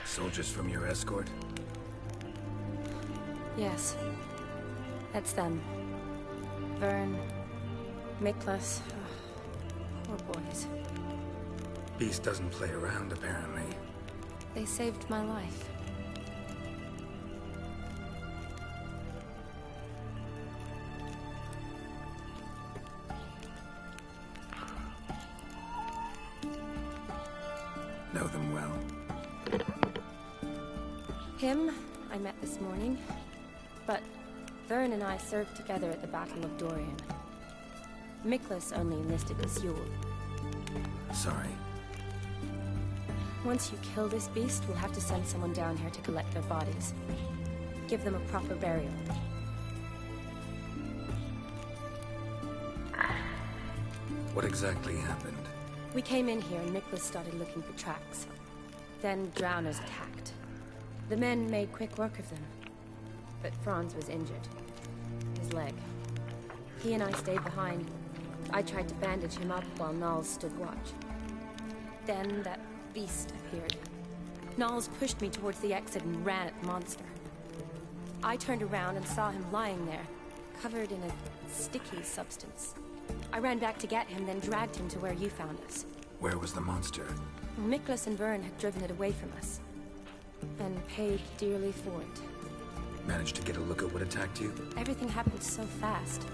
Soldiers from your escort? Yes. That's them. Vern, Miklas. Poor boys. Beast doesn't play around, apparently. They saved my life. Know them well? Him, I met this morning. But Vern and I served together at the Battle of Dorian. Miklas only enlisted with Yule. Sorry. Once you kill this beast, we'll have to send someone down here to collect their bodies. Give them a proper burial. What exactly happened? We came in here and Miklas started looking for tracks. Then drowners attacked. The men made quick work of them. But Franz was injured. His leg. He and I stayed behind. I tried to bandage him up while Nals stood watch. Then that beast appeared. Nals pushed me towards the exit and ran at the monster. I turned around and saw him lying there, covered in a sticky substance. I ran back to get him, then dragged him to where you found us. Where was the monster? Miklas and Vern had driven it away from us. And paid dearly for it. Managed to get a look at what attacked you? Everything happened so fast.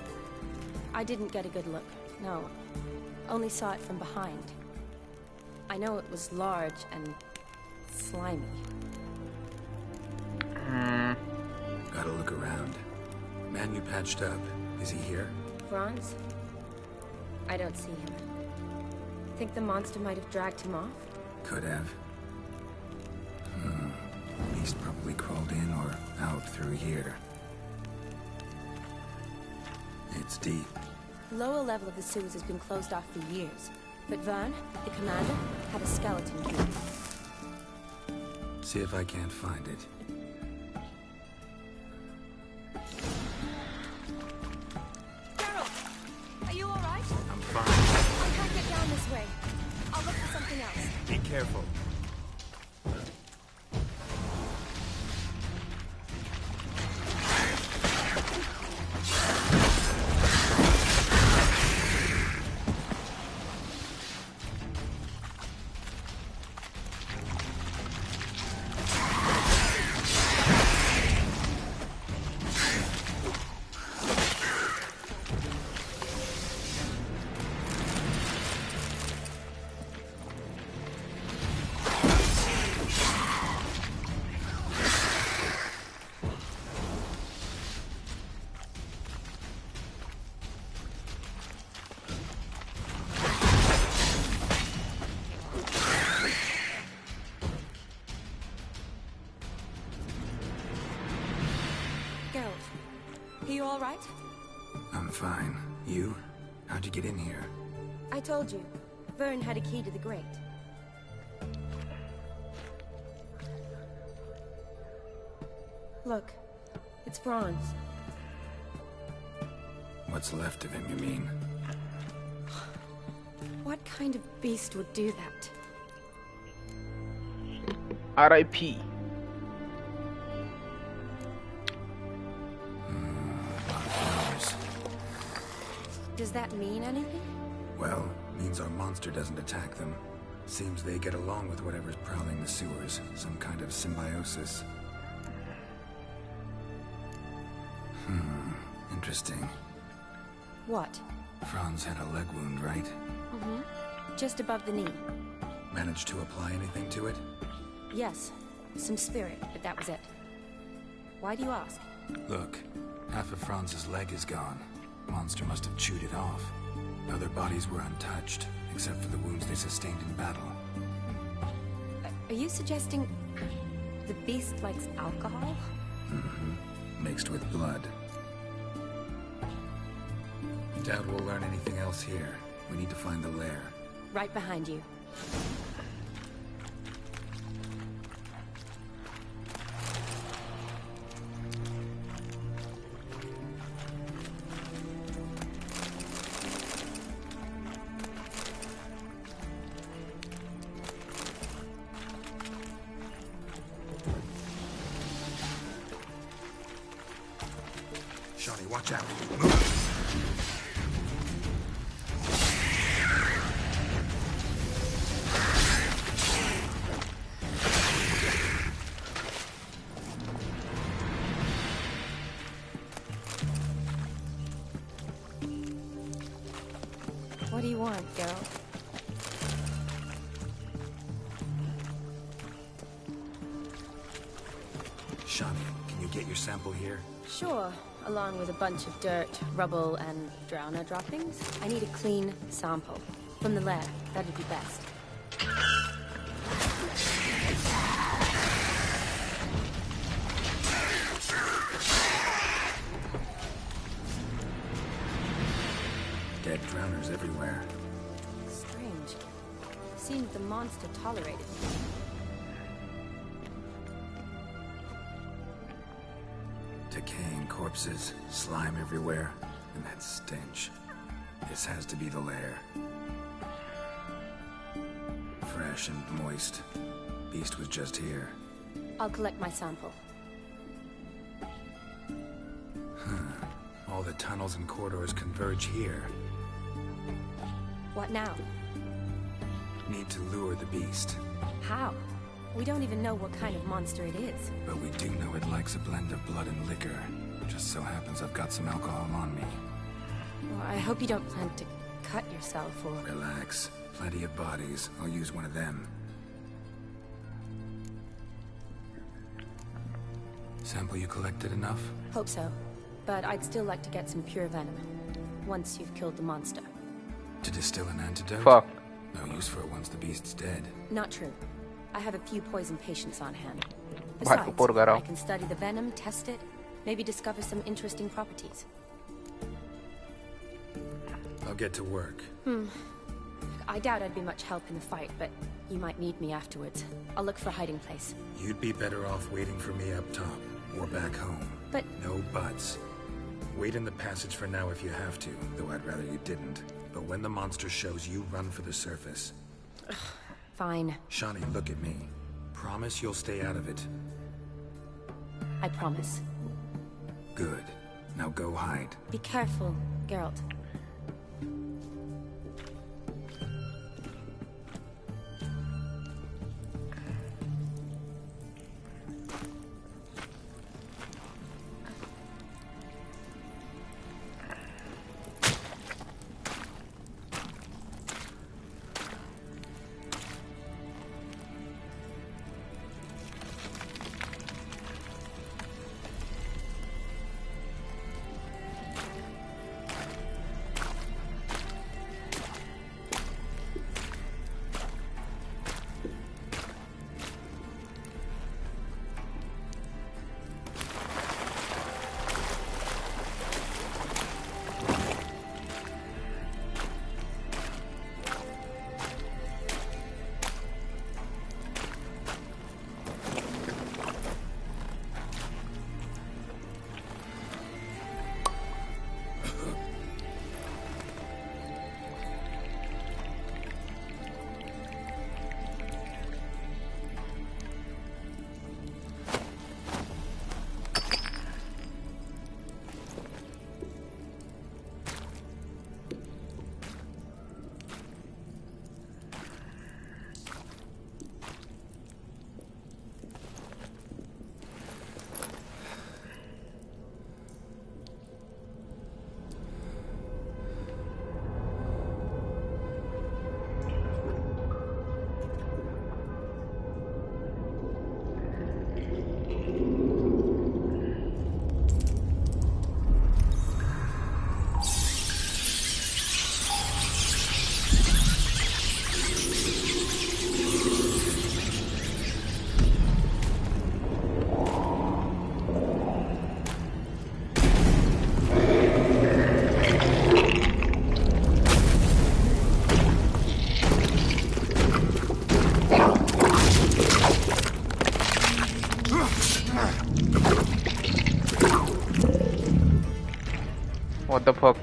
I didn't get a good look, no. Only saw it from behind. I know it was large and slimy. Gotta look around. Man you patched up, is he here? Franz? I don't see him. Think the monster might have dragged him off? Could have. Beast probably crawled in or out through here. It's deep. The lower level of the sewers has been closed off for years. But Vern, the commander, had a skeleton here. See if I can't find it. Geralt! Are you alright? I'm fine. I can't get down this way. I'll look for something else. Be careful. Are you all right? I'm fine. You? How'd you get in here? I told you. Vern had a key to the grate. Look. It's Franz. What's left of him, you mean? What kind of beast would do that? R.I.P. Does that mean anything? Well, means our monster doesn't attack them. Seems they get along with whatever's prowling the sewers. Some kind of symbiosis. Interesting. What? Franz had a leg wound, right? Mm-hmm. Just above the knee. Managed to apply anything to it? Yes. Some spirit, but that was it. Why do you ask? Look, half of Franz's leg is gone. Monster must have chewed it off. Other bodies were untouched, except for the wounds they sustained in battle. Are you suggesting the beast likes alcohol? Mm-hmm. Mixed with blood. Doubt we'll learn anything else here. We need to find the lair. Right behind you. Watch out. Move. What do you want, Geralt? Shani, can you get your sample here? Sure, along with a bunch of dirt, rubble, and drowner droppings. I need a clean sample. From the lab, that'd be best. Dead drowners everywhere. Strange. Seemed the monster tolerated me. Decaying corpses, slime everywhere, and that stench. This has to be the lair. Fresh and moist. Beast was just here. I'll collect my sample. All the tunnels and corridors converge here. What now? Need to lure the beast. How? We don't even know what kind of monster it is. But we do know it likes a blend of blood and liquor. Just so happens I've got some alcohol on me. Well, I hope you don't plan to cut yourself or... Relax. Plenty of bodies. I'll use one of them. Sample you collected enough? Hope so. But I'd still like to get some pure venom. Once you've killed the monster. To distill an antidote? Fuck. No use for it once the beast's dead. Not true. I have a few poison patients on hand. Bahal Besides, kupur garau. I can study the venom, test it, maybe discover some interesting properties. I'll get to work. I doubt I'd be much help in the fight, but you might need me afterwards. I'll look for a hiding place. You'd be better off waiting for me up top, or back home. But... No buts. Wait in the passage for now if you have to, though I'd rather you didn't. But when the monster shows, you run for the surface. Fine. Shani, look at me. Promise you'll stay out of it. I promise. Good. Now go hide. Be careful, Geralt. What the fuck?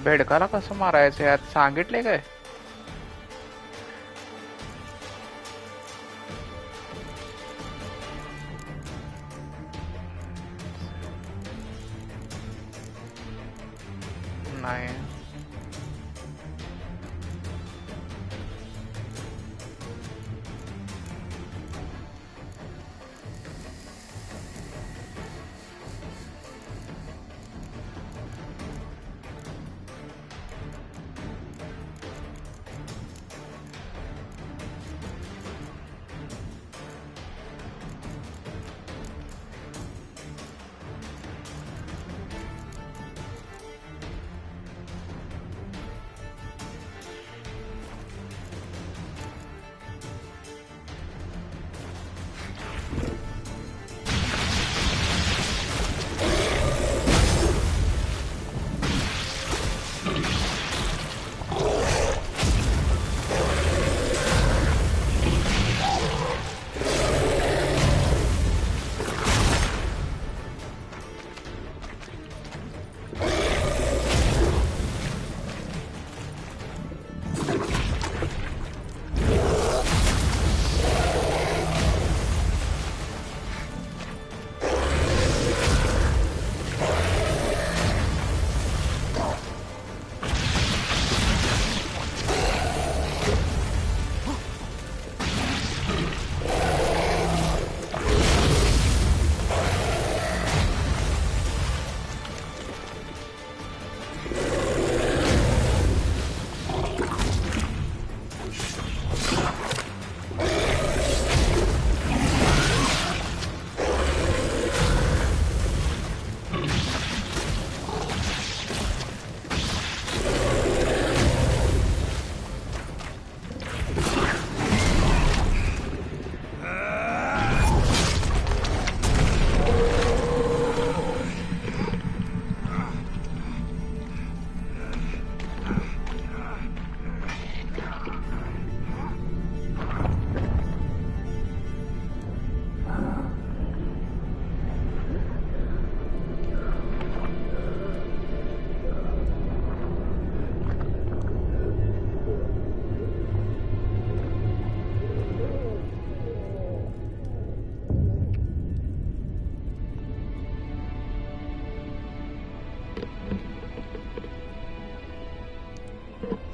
बेडकाला कसं मारायचं यात सांगितले काय? नाही.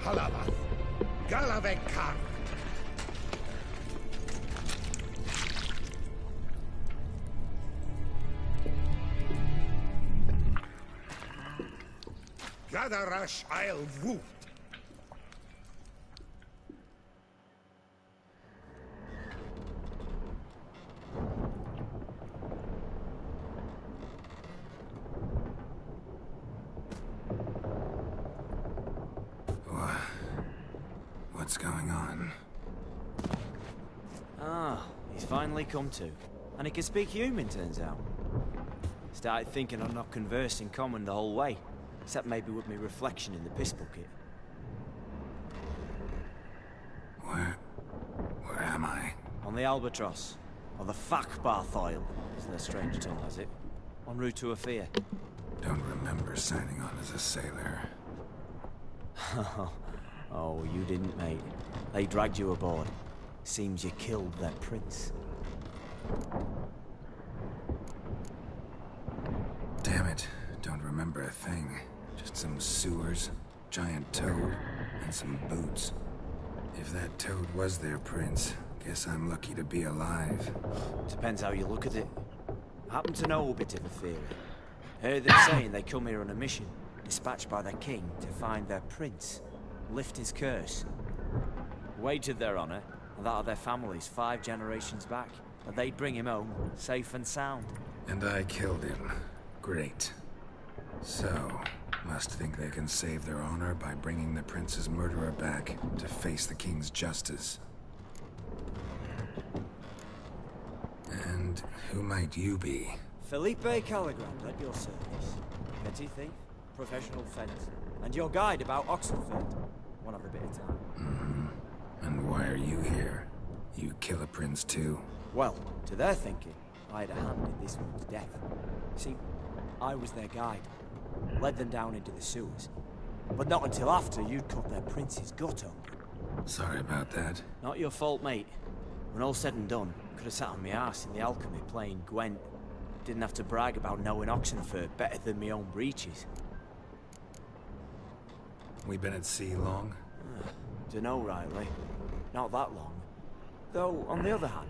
Halavath, Galavekar. Gadarash Isle Woo. What's going on? Ah, he's finally come to. And he can speak human, turns out. Started thinking I'd not conversed in common the whole way. Except maybe with me reflection in the piss bucket. Where am I? On the Albatross. Or the Fakbarth Oil, as their strange tongue has it. En route to Afir. Don't remember signing on as a sailor. Oh, you didn't, mate. They dragged you aboard. Seems you killed their prince. Damn it. Don't remember a thing. Just some sewers, giant toad, and some boots. If that toad was their prince, guess I'm lucky to be alive. Depends how you look at it. I happen to know a bit of a theory. Heard them saying they come here on a mission, dispatched by their king to find their prince, lift his curse. Wagered their honor, and that of their families 5 generations back, that they'd bring him home, safe and sound. And I killed him. Great. So, must think they can save their honor by bringing the prince's murderer back to face the king's justice. And who might you be? Felipe Caligrand at your service. Petty thief, professional fence, and your guide about Oxenfurt. One of a bit of time. Mm-hmm. And why are you here? You kill a prince too? Well, to their thinking, I had a hand in this one's death. See, I was their guide. Led them down into the sewers. But not until after you'd cut their prince's gut open. Sorry about that. Not your fault, mate. When all said and done, could have sat on my arse in the alchemy playing Gwent. Didn't have to brag about knowing Oxenfurt better than my own breeches. We been at sea long? Dunno rightly. Not that long. Though, on the other hand...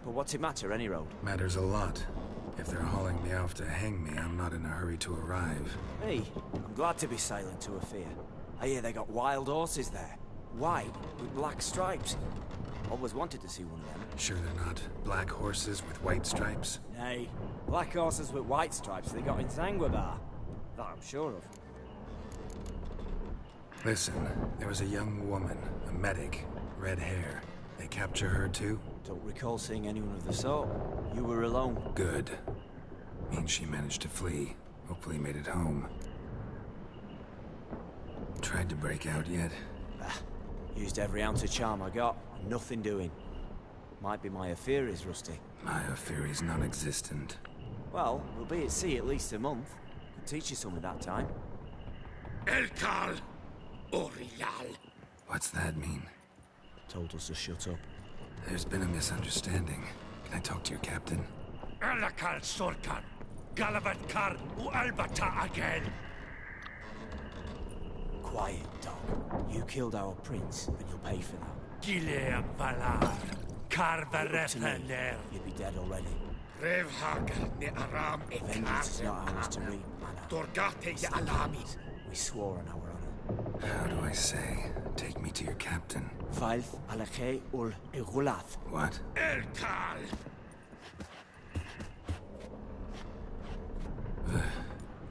But what's it matter, any road? Matters a lot. If they're hauling me off to hang me, I'm not in a hurry to arrive. Hey, I'm glad to be sailing to Ophir. I hear they got wild horses there. White, with black stripes. Always wanted to see one of them. Sure they're not black horses with white stripes? Nay, black horses with white stripes they got in Zanguebar. That I'm sure of. Listen, there was a young woman, a medic, red hair. They capture her too? Don't recall seeing anyone of the sort. You were alone. Good. Means she managed to flee. Hopefully made it home. Tried to break out yet? Used every ounce of charm I got. Nothing doing. Might be my affair is rusty. My affair is non-existent. Well, we'll be at sea at least a month. Could teach you some of that time. Elkal Orial. What's that mean? Told us to shut up. There's been a misunderstanding. Can I talk to your captain? Elakal Sorkan. Galavat Kar Albata again. Quiet, dog. You killed our prince, and you'll pay for that. Gileam Valar. To me, Karvarefaner. you'd be dead already. Revhagar ne Aram Vengeance is not ours to reap, Anna. Dorgate ya Alami. We swore on our honor. How do I say? Take me to your captain. Failth Alakhe ul Igulath. What? Elkal.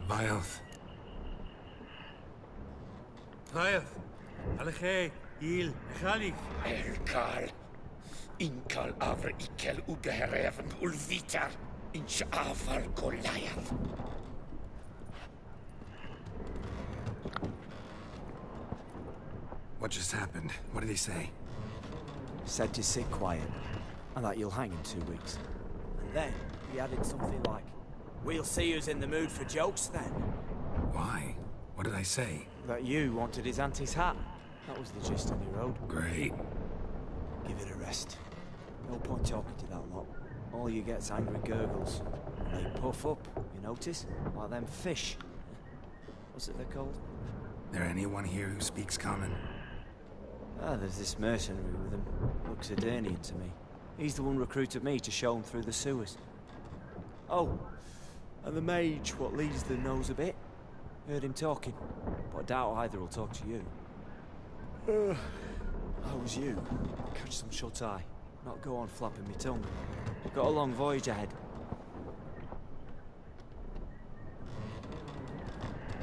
Vioth. Rayaf, Alakhe, Il, Khalif. Elkal. Inkal Avra Ikel Ugehereven Ulvitar. Inch Afar Goliath. What just happened? What did he say? Said to sit quiet, and that you'll hang in 2 weeks. And then he added something like, "We'll see who's in the mood for jokes then." Why? What did I say? That you wanted his auntie's hat. That was the gist on the road. Great. Give it a rest. No point talking to that lot. All you get's angry gurgles. And they puff up, you notice? Like them fish. What's it they're called? There anyone here who speaks common? Ah, there's this mercenary with him. Looks Edirnian to me. He's the one recruited me to show him through the sewers. Oh, and the mage what leads them knows a bit. Heard him talking, but I doubt either will talk to you. How was you? Catch some shut-eye. Not go on flapping me tongue. Got a long voyage ahead.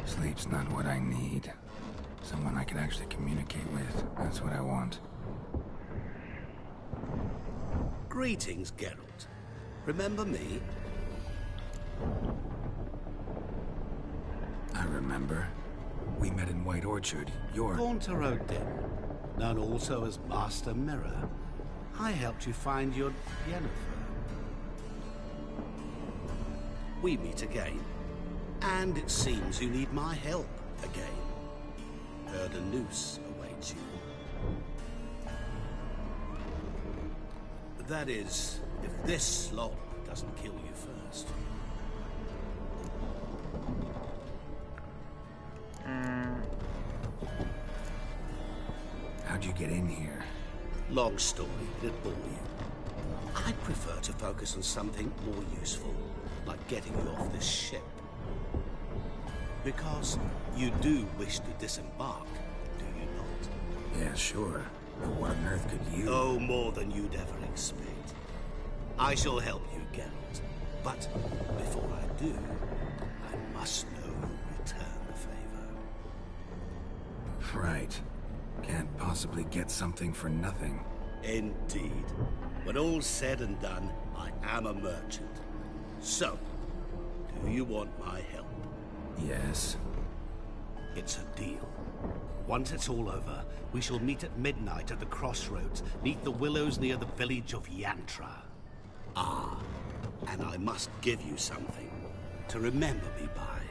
Sleep's not what I need. Someone I can actually communicate with. That's what I want. Greetings, Geralt. Remember me? I remember. We met in White Orchard. You're... Gaunter Odin, known also as Master Mirror. I helped you find your Yennefer. We meet again. And it seems you need my help again. Heard a noose awaits you. That is, if this slop doesn't kill you first. How'd you get in here? Long story, it'd bore you. I prefer to focus on something more useful, like getting you off this ship. Because you do wish to disembark, do you not? Yeah, sure. But what on earth could you... Oh, more than you'd ever expect. I shall help you, Geralt. But before I do, I must know who returned the favor. Right. Can't possibly get something for nothing. Indeed. When all's said and done, I am a merchant. So, do you want my help? Yes. It's a deal. Once it's all over, we shall meet at midnight at the crossroads, neath the willows near the village of Yantra. Ah, and I must give you something to remember me by.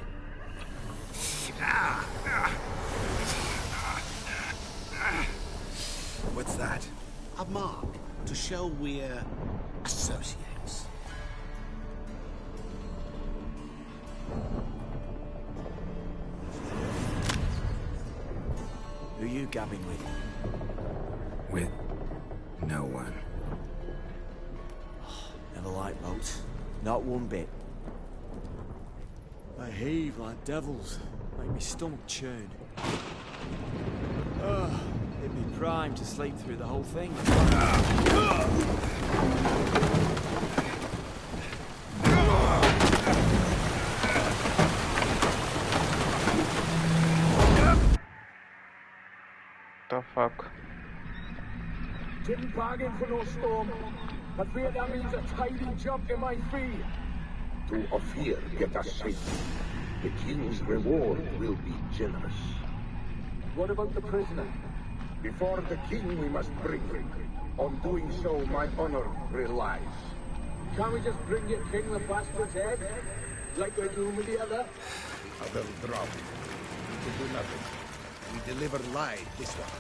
What's that? A mark to show we're associates. Who you gabbing with? With no one. Never liked boats. Not one bit. They heave like devils. Make me stomach churn. It'd be prime to sleep through the whole thing. The fuck? Didn't bargain for no storm. I fear that means a tidy jump in my fee. To Ophir get us safe. The king's reward will be generous. What about the prisoner? Before the king we must bring him. On doing so, my honor relies. Can't we just bring your king the bastard's head? Like we're doing with the other? Other drop. We can do nothing. We deliver live this one.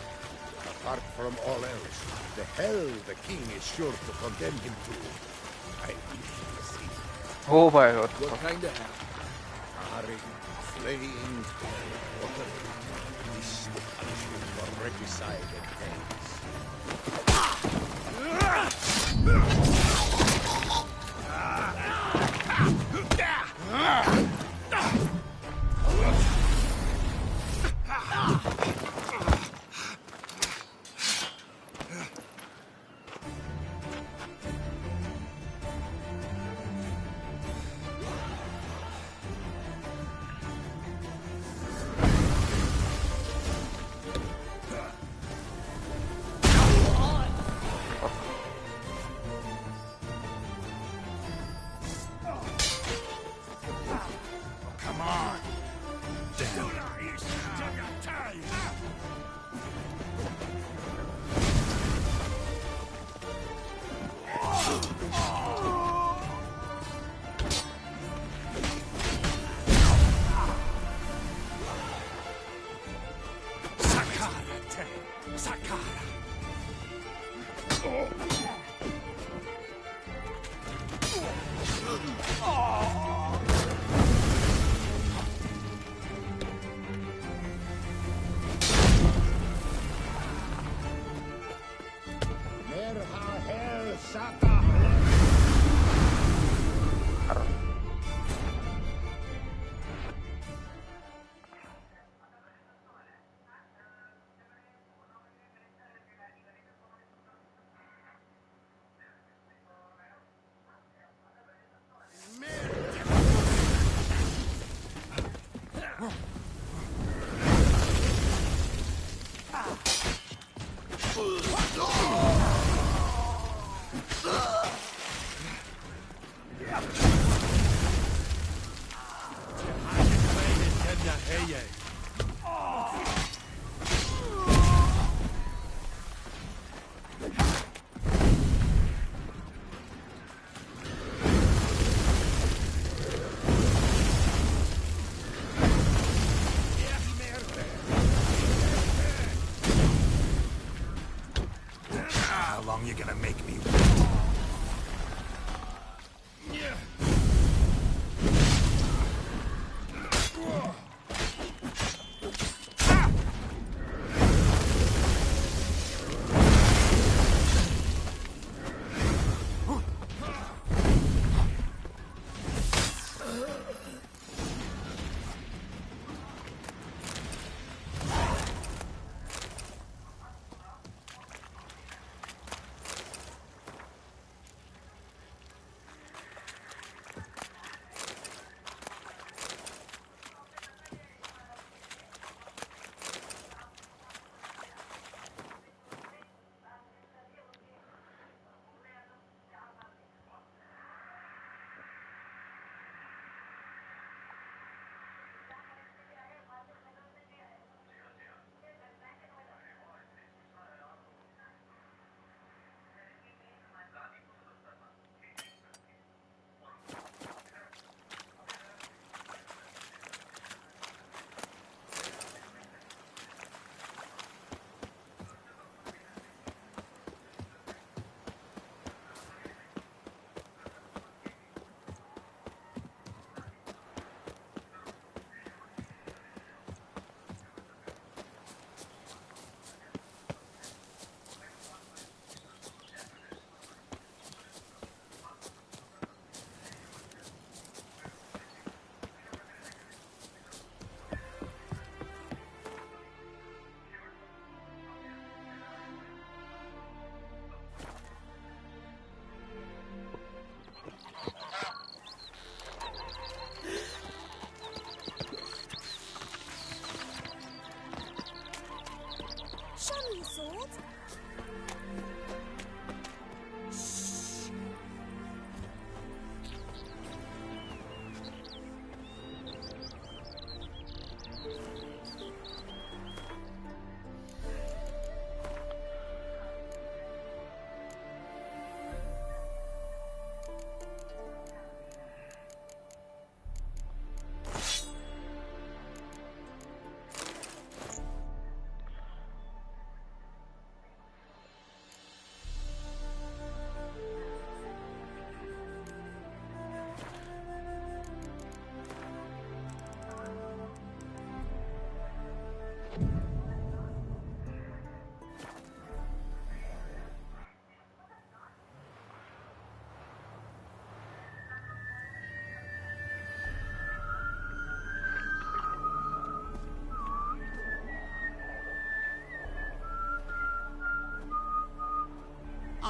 Apart from all else, the hell the king is sure to condemn him to. I wish to see. Oh भाई what the What fuck? kind of hell? Harring, flaying, water. This is the punishment for regicide and pains.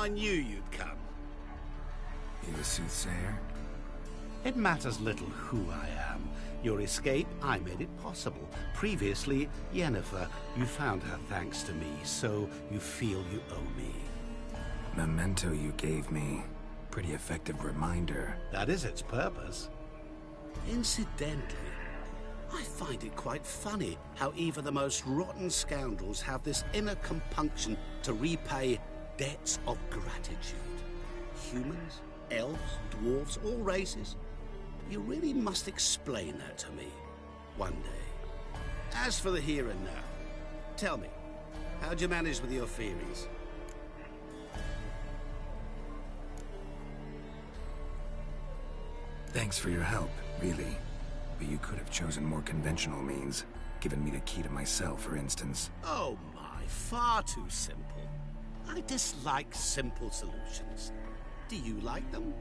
I knew you'd come. You a soothsayer? It matters little who I am. Your escape, I made it possible. Previously, Yennefer, you found her thanks to me, so you feel you owe me. Memento you gave me. Pretty effective reminder. That is its purpose. Incidentally, I find it quite funny how even the most rotten scoundrels have this inner compunction to repay debts of gratitude. Humans, elves, dwarves, all races. You really must explain that to me one day. As for the here and now, tell me, how'd you manage with your theories? Thanks for your help, really. But you could have chosen more conventional means. Given me the key to my cell, for instance. Oh my, far too simple. I dislike simple solutions. Do you like them?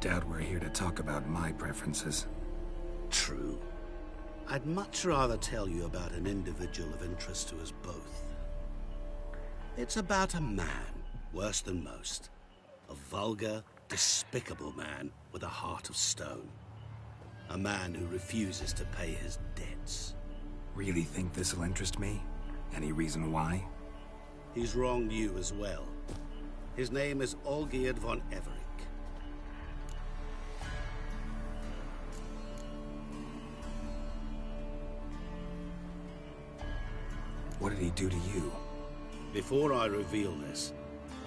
Doubt we're here to talk about my preferences. True. I'd much rather tell you about an individual of interest to us both. It's about a man, worse than most. A vulgar, despicable man with a heart of stone. A man who refuses to pay his debts. Really think this'll interest me? Any reason why? He's wronged you as well. His name is Olgierd von Everec. What did he do to you? Before I reveal this,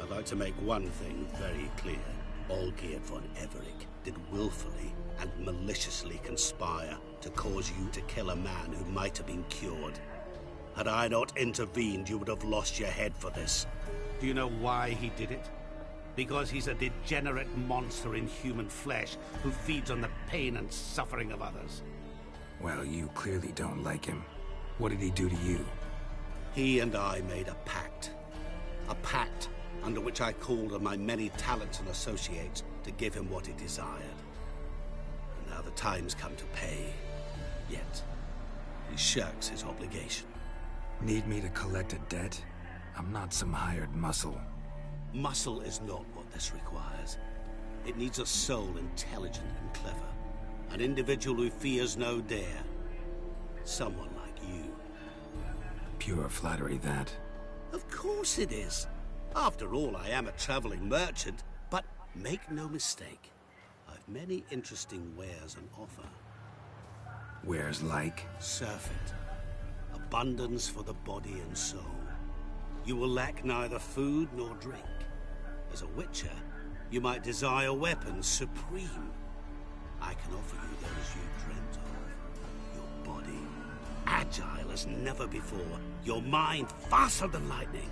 I'd like to make one thing very clear. Olgierd von Everec did willfully and maliciously conspire to cause you to kill a man who might have been cured. Had I not intervened, you would have lost your head for this. Do you know why he did it? Because he's a degenerate monster in human flesh who feeds on the pain and suffering of others. Well, you clearly don't like him. What did he do to you? He and I made a pact. A pact under which I called on my many talents and associates to give him what he desired. And now the time's come to pay. Yet, he shirks his obligation. Need me to collect a debt? I'm not some hired muscle. Muscle is not what this requires. It needs a soul intelligent and clever. An individual who fears no dare. Someone like you. Pure flattery, that. Of course it is. After all, I am a traveling merchant, but make no mistake. I've many interesting wares on offer. Wares like? Surfeit. Abundance for the body and soul. You will lack neither food nor drink. As a witcher, you might desire weapons supreme. I can offer you those you dreamt of. Your body, agile as never before. Your mind, faster than lightning.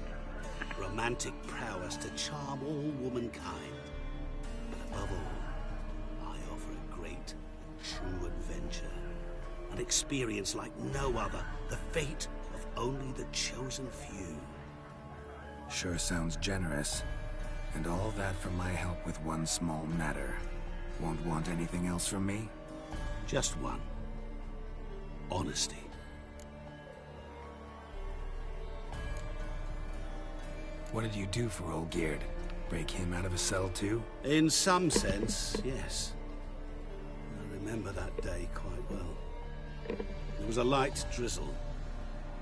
Romantic prowess to charm all womankind. But above all, I offer a great, true adventure. An experience like no other. The fate of only the chosen few. Sure sounds generous. And all that for my help with one small matter. Won't want anything else from me? Just one. Honesty. What did you do for Olgierd? Break him out of a cell too? In some sense, yes. I remember that day quite well. There was a light drizzle,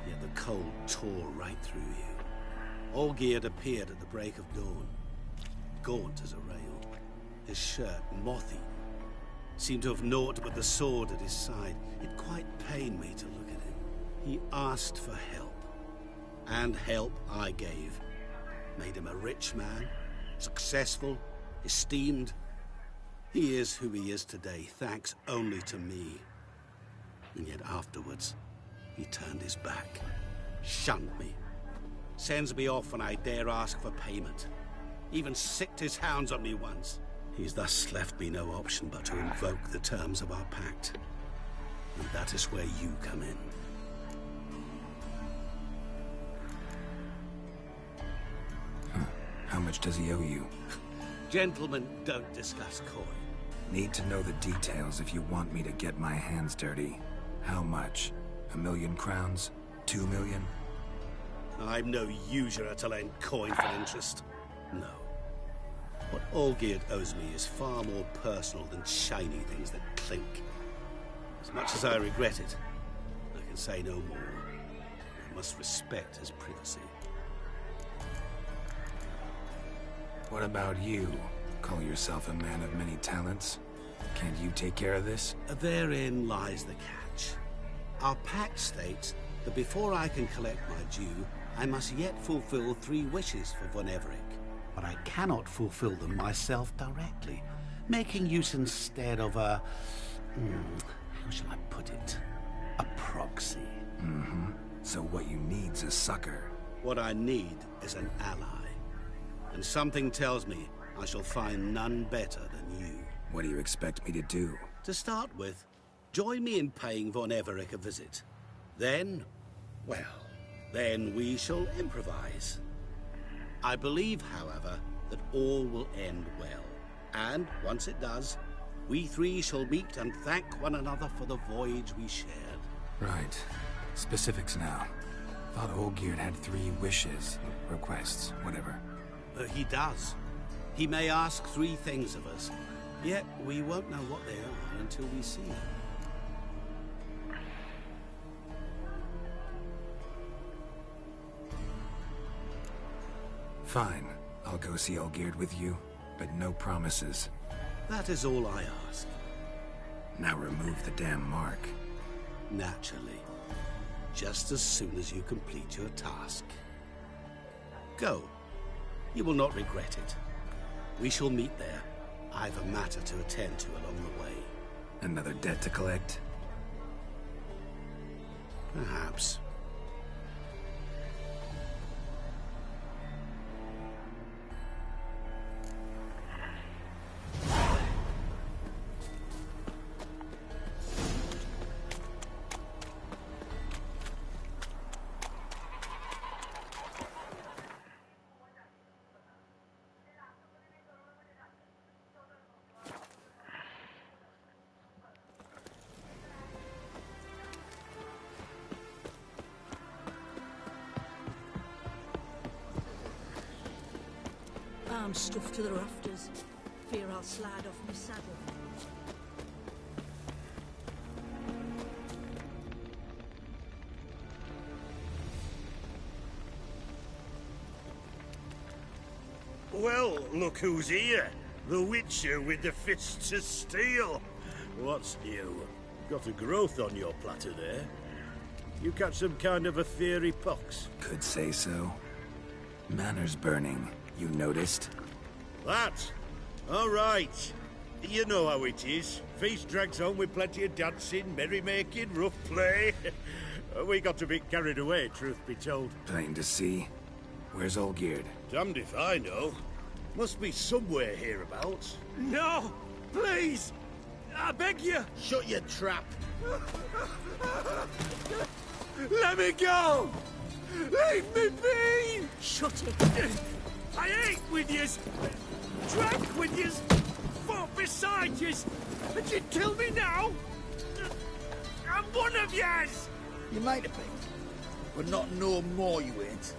yet the cold tore right through you. Olgierd appeared at the break of dawn, gaunt as a rail, his shirt moth-eaten. Seemed to have naught but the sword at his side. It quite pained me to look at him. He asked for help, and help I gave. Made him a rich man, successful, esteemed. He is who he is today, thanks only to me. And yet afterwards, he turned his back, shunned me, sends me off when I dare ask for payment. Even sicked his hounds on me once. He's thus left me no option but to invoke the terms of our pact. And that is where you come in. How much does he owe you? Gentlemen don't discuss coin. Need to know the details if you want me to get my hands dirty. How much? 1,000,000 crowns? 2 million? I'm no usurer to lend coin for interest. No. What Olgierd owes me is far more personal than shiny things that clink. As much as I regret it, I can say no more. I must respect his privacy. What about you? Call yourself a man of many talents? Can't you take care of this? Therein lies the catch. Our pact states that before I can collect my due, I must yet fulfill 3 wishes for Von Everec. But I cannot fulfill them myself directly, making use instead of a... how shall I put it? A proxy. So what you need's a sucker. What I need is an ally. And something tells me I shall find none better than you. What do you expect me to do? To start with, join me in paying Von Everec a visit. Then, well, then we shall improvise. I believe, however, that all will end well. And once it does, we 3 shall meet and thank one another for the voyage we shared. Right. Specifics now. Thought Olgierd had 3 wishes, requests, whatever. He does. He may ask 3 things of us, yet we won't know what they are until we see them. Fine. I'll go see Olgierd with you, but no promises. That is all I ask. Now remove the damn mark. Naturally. Just as soon as you complete your task. Go. You will not regret it. We shall meet there. I've a matter to attend to along the way. Another debt to collect? Perhaps. I'm stuffed to the rafters. Fear I'll slide off my saddle. Well, look who's here. The Witcher with the fists of steel. What's new? Got a growth on your platter there. You catch some kind of a fiery pox? Could say so. Manor's burning. You noticed? That? All right. You know how it is. Feast drags on with plenty of dancing, merrymaking, rough play. We got a bit carried away, truth be told. Plain to see. Where's Olgierd? Damned if I know. Must be somewhere hereabouts. No! Please! I beg you! Shut your trap! Let me go! Leave me be! Shut it! I ate with yous! Drank with yous! Fought beside yous! And you kill me now? I'm one of yous! You might have been, but not no more you ain't.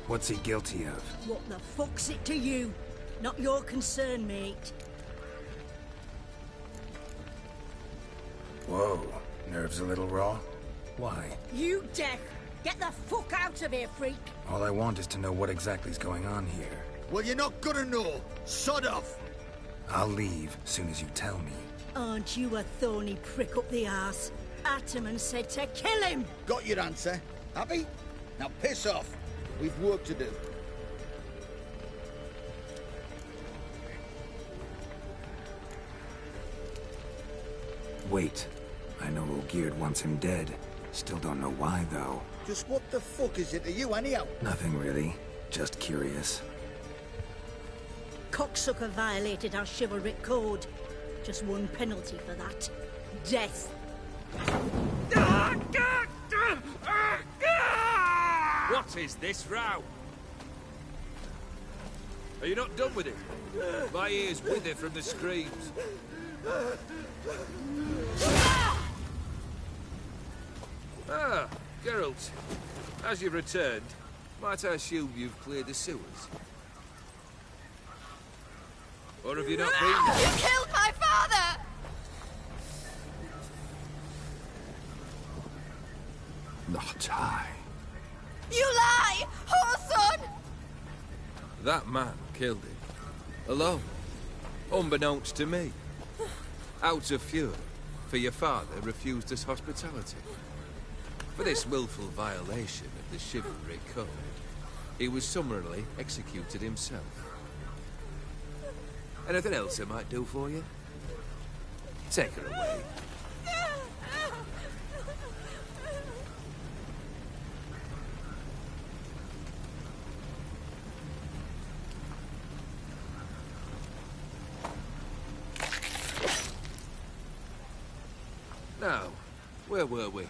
What's he guilty of? What the fuck's it to you? Not your concern, mate. Whoa. Nerves a little raw? Why? You deaf! Get the fuck out of here, freak! All I want is to know what exactly's going on here. Well, you're not gonna know. Sod off. I'll leave soon as you tell me. Aren't you a thorny prick up the arse? Ataman said to kill him! Got your answer. Happy? Now piss off. We've work to do. Wait. I know Olgierd wants him dead. Still don't know why, though. Just what the fuck is it to you, anyhow? Nothing really. Just curious. Cocksucker violated our chivalric code. Just one penalty for that. Death. What is this row? Are you not done with it? My ears wither from the screams. Ah, Geralt. As you've returned, Might I assume you've cleared the sewers? Or have you not been there? You killed my father! Not I. You lie! Whoreson! That man killed him. Alone. Unbeknownst to me. Out of fury, for your father refused us hospitality. For this willful violation of the chivalry code, he was summarily executed himself. Anything else I might do for you? Take her away. Now, where were we?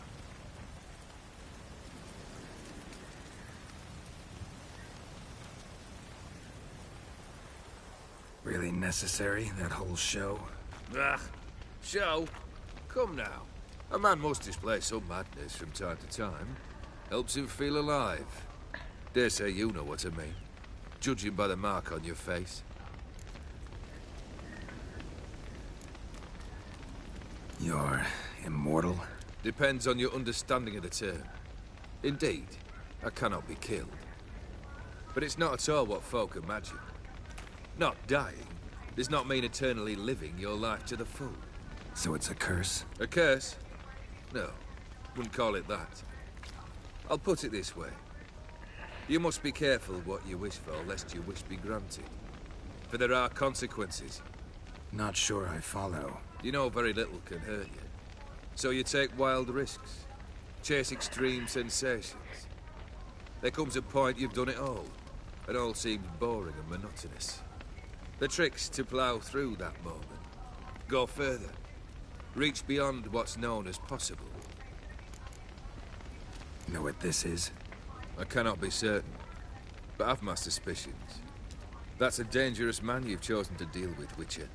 Really necessary, that whole show? Ah, show? Come now. A man must display some madness from time to time. Helps him feel alive. Dare say you know what I mean. Judging by the mark on your face. You're immortal? Depends on your understanding of the term. Indeed, I cannot be killed. But it's not at all what folk imagine. Not dying does not mean eternally living your life to the full. So it's a curse? A curse? No, wouldn't call it that. I'll put it this way. You must be careful what you wish for, lest your wish be granted. For there are consequences. Not sure I follow. You know very little can hurt you. So you take wild risks. Chase extreme sensations. There comes a point you've done it all, and all seems boring and monotonous. The trick's to plough through that moment. Go further. Reach beyond what's known as possible. Know what this is? I cannot be certain, but I've my suspicions. That's a dangerous man you've chosen to deal with, Witcher.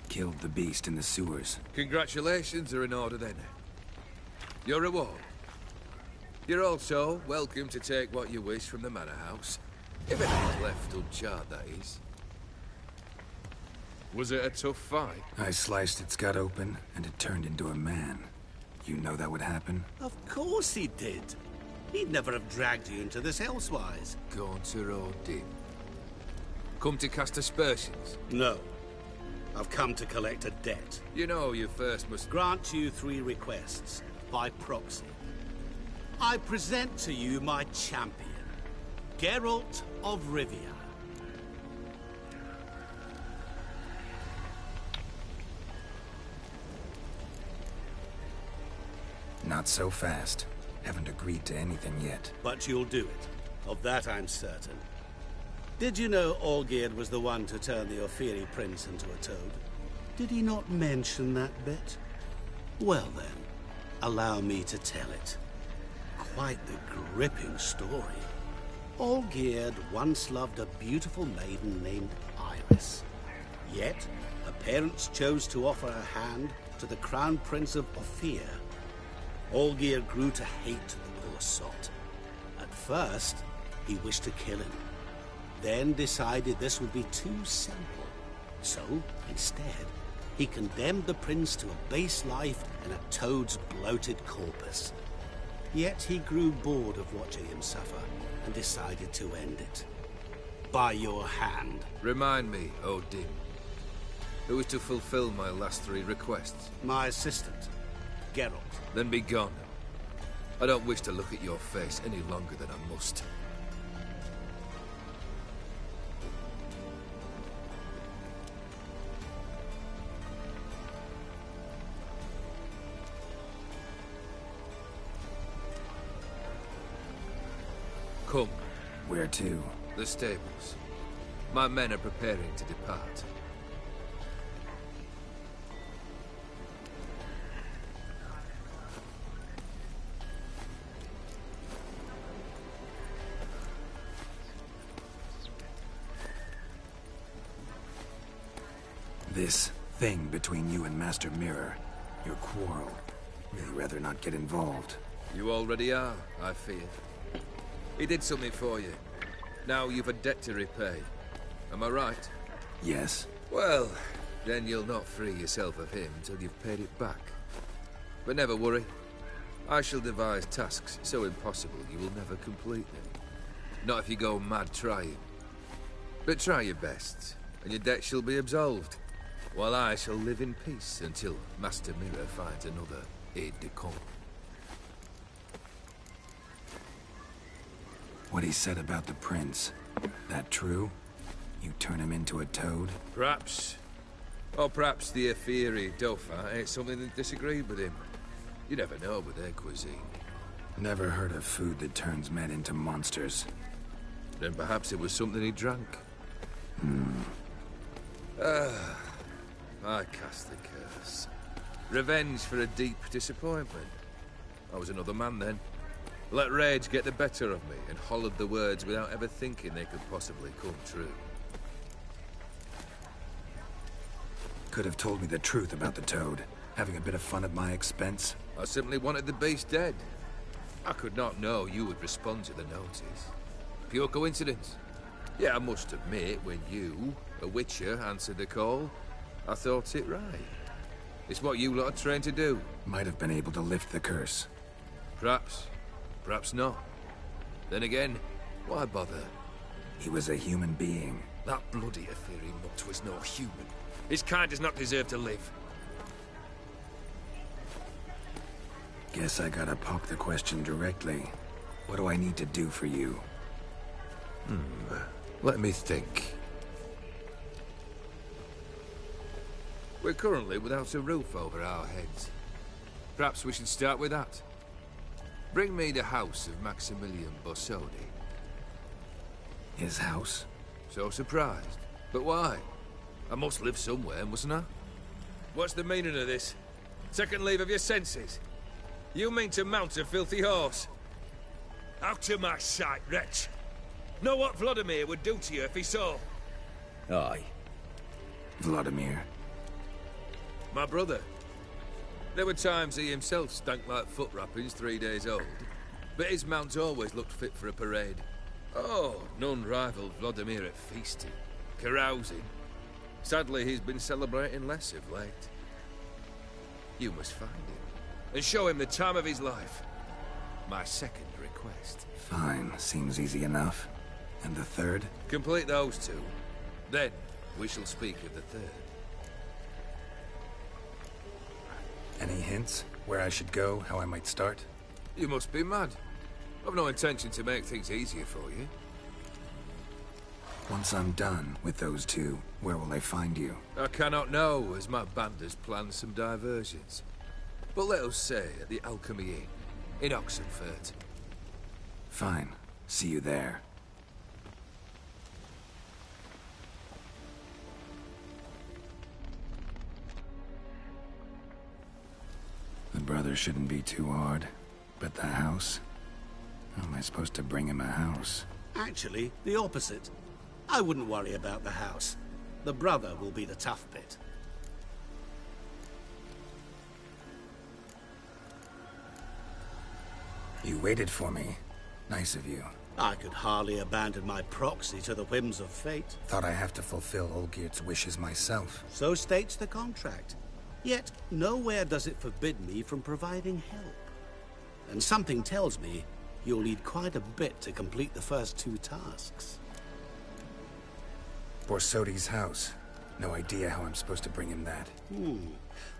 Killed the beast in the sewers. Congratulations are in order then. Your reward. You're also welcome to take what you wish from the manor house. If anything's left uncharred, that is. Was it a tough fight? I sliced its gut open, and it turned into a man. You know that would happen? Of course he did. He'd never have dragged you into this elsewise. Gaunter Odin. Come to cast aspersions? No. I've come to collect a debt. You know you first must... Grant you 3 requests, by proxy. I present to you my champion, Geralt of Rivia. Not so fast. Haven't agreed to anything yet. But you'll do it. Of that I'm certain. Did you know Olgierd was the one to turn the Ophiri prince into a toad? Did he not mention that bit? Well then, allow me to tell it. Quite the gripping story. Olgierd once loved a beautiful maiden named Iris. Yet, her parents chose to offer her hand to the Crown Prince of Ophir. Olgierd grew to hate the poor sot. At first, he wished to kill him. Then decided this would be too simple. So, instead, he condemned the prince to a base life in a toad's bloated corpus. Yet he grew bored of watching him suffer and decided to end it. By your hand. Remind me, Odin. Who is to fulfill my last 3 requests? My assistant, Geralt. Then be gone. I don't wish to look at your face any longer than I must. Come. Where to? The stables. My men are preparing to depart. This thing between you and Master Mirror, your quarrel. Really rather not get involved. You already are, I fear. He did something for you. Now you've a debt to repay. Am I right? Yes. Well, then you'll not free yourself of him till you've paid it back. But never worry. I shall devise tasks so impossible you will never complete them. Not if you go mad trying. But try your best, and your debt shall be absolved, while I shall live in peace until Master Mirror finds another aide-de-camp. What he said about the prince, that true? You turn him into a toad? Perhaps. Or perhaps the Aetheri Dauphin ate something that disagreed with him. You never know with their cuisine. Never heard of food that turns men into monsters. Then perhaps it was something he drank. I cast the curse. Revenge for a deep disappointment. I was another man then. Let rage get the better of me and hollered the words without ever thinking they could possibly come true. Could have told me the truth about the toad, having a bit of fun at my expense. I simply wanted the beast dead. I could not know you would respond to the notice. Pure coincidence. Yeah, I must admit, when you, a witcher, answered the call, I thought it right. It's what you lot are trained to do. Might have been able to lift the curse. Perhaps. Perhaps not. Then again, why bother? He was a human being. That bloody Aetheri mutt was no human. His kind does not deserve to live. Guess I gotta pop the question directly. What do I need to do for you? Let me think. We're currently without a roof over our heads. Perhaps we should start with that. Bring me the house of Maximilian Borsodi. His house? So surprised. But why? I must live somewhere, mustn't I? What's the meaning of this? Second leave of your senses? You mean to mount a filthy horse? Out of my sight, wretch! Know what Vladimir would do to you if he saw? Aye. Vladimir. My brother. There were times he himself stank like foot wrappings 3 days old, but his mount always looked fit for a parade. Oh, none rivaled Vladimir at feasting, carousing. Sadly, he's been celebrating less of late. You must find him, and show him the time of his life. My second request. Fine, seems easy enough. And the third? Complete those two. Then, we shall speak of the third. Any hints? Where I should go? How I might start? You must be mad. I've no intention to make things easier for you. Once I'm done with those two, where will I find you? I cannot know, as my band has planned some diversions. But let us say at the Alchemy Inn, in Oxenfurt. Fine. See you there. The brother shouldn't be too hard. But the house? How am I supposed to bring him a house? Actually, the opposite. I wouldn't worry about the house. The brother will be the tough bit. You waited for me. Nice of you. I could hardly abandon my proxy to the whims of fate. Thought I have to fulfill Olgierd's wishes myself. So states the contract. Yet, nowhere does it forbid me from providing help. And something tells me you'll need quite a bit to complete the first two tasks. Borsodi's house. No idea how I'm supposed to bring him that.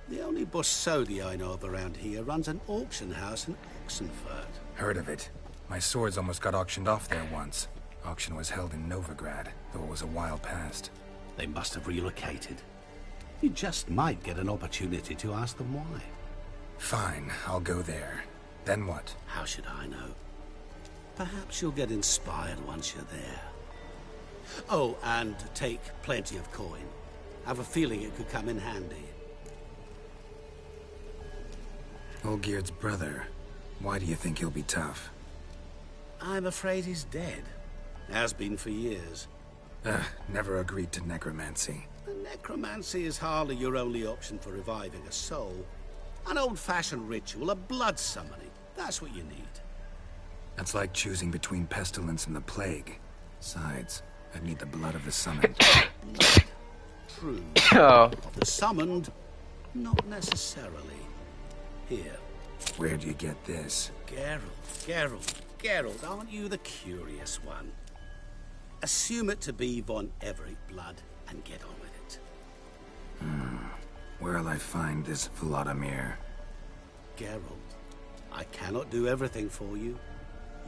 The only Borsodi I know of around here runs an auction house in Oxenfurt. Heard of it. My swords almost got auctioned off there once. Auction was held in Novigrad, though it was a while past. They must have relocated. You just might get an opportunity to ask them why. Fine, I'll go there. Then what? How should I know? Perhaps you'll get inspired once you're there. Oh, and take plenty of coin. Have a feeling it could come in handy. Olgierd's brother. Why do you think he'll be tough? I'm afraid he's dead. Has been for years. Never agreed to necromancy. Necromancy is hardly your only option for reviving a soul. An old-fashioned ritual of blood summoning. That's what you need. That's like choosing between pestilence and the plague. Besides, I need the blood of the summoned. True. Oh. Of the summoned, not necessarily. Here. Where do you get this? Geralt, aren't you the curious one? Assume it to be Von Everett blood and get on with it. Where'll I find this Vladimir? Geralt, I cannot do everything for you.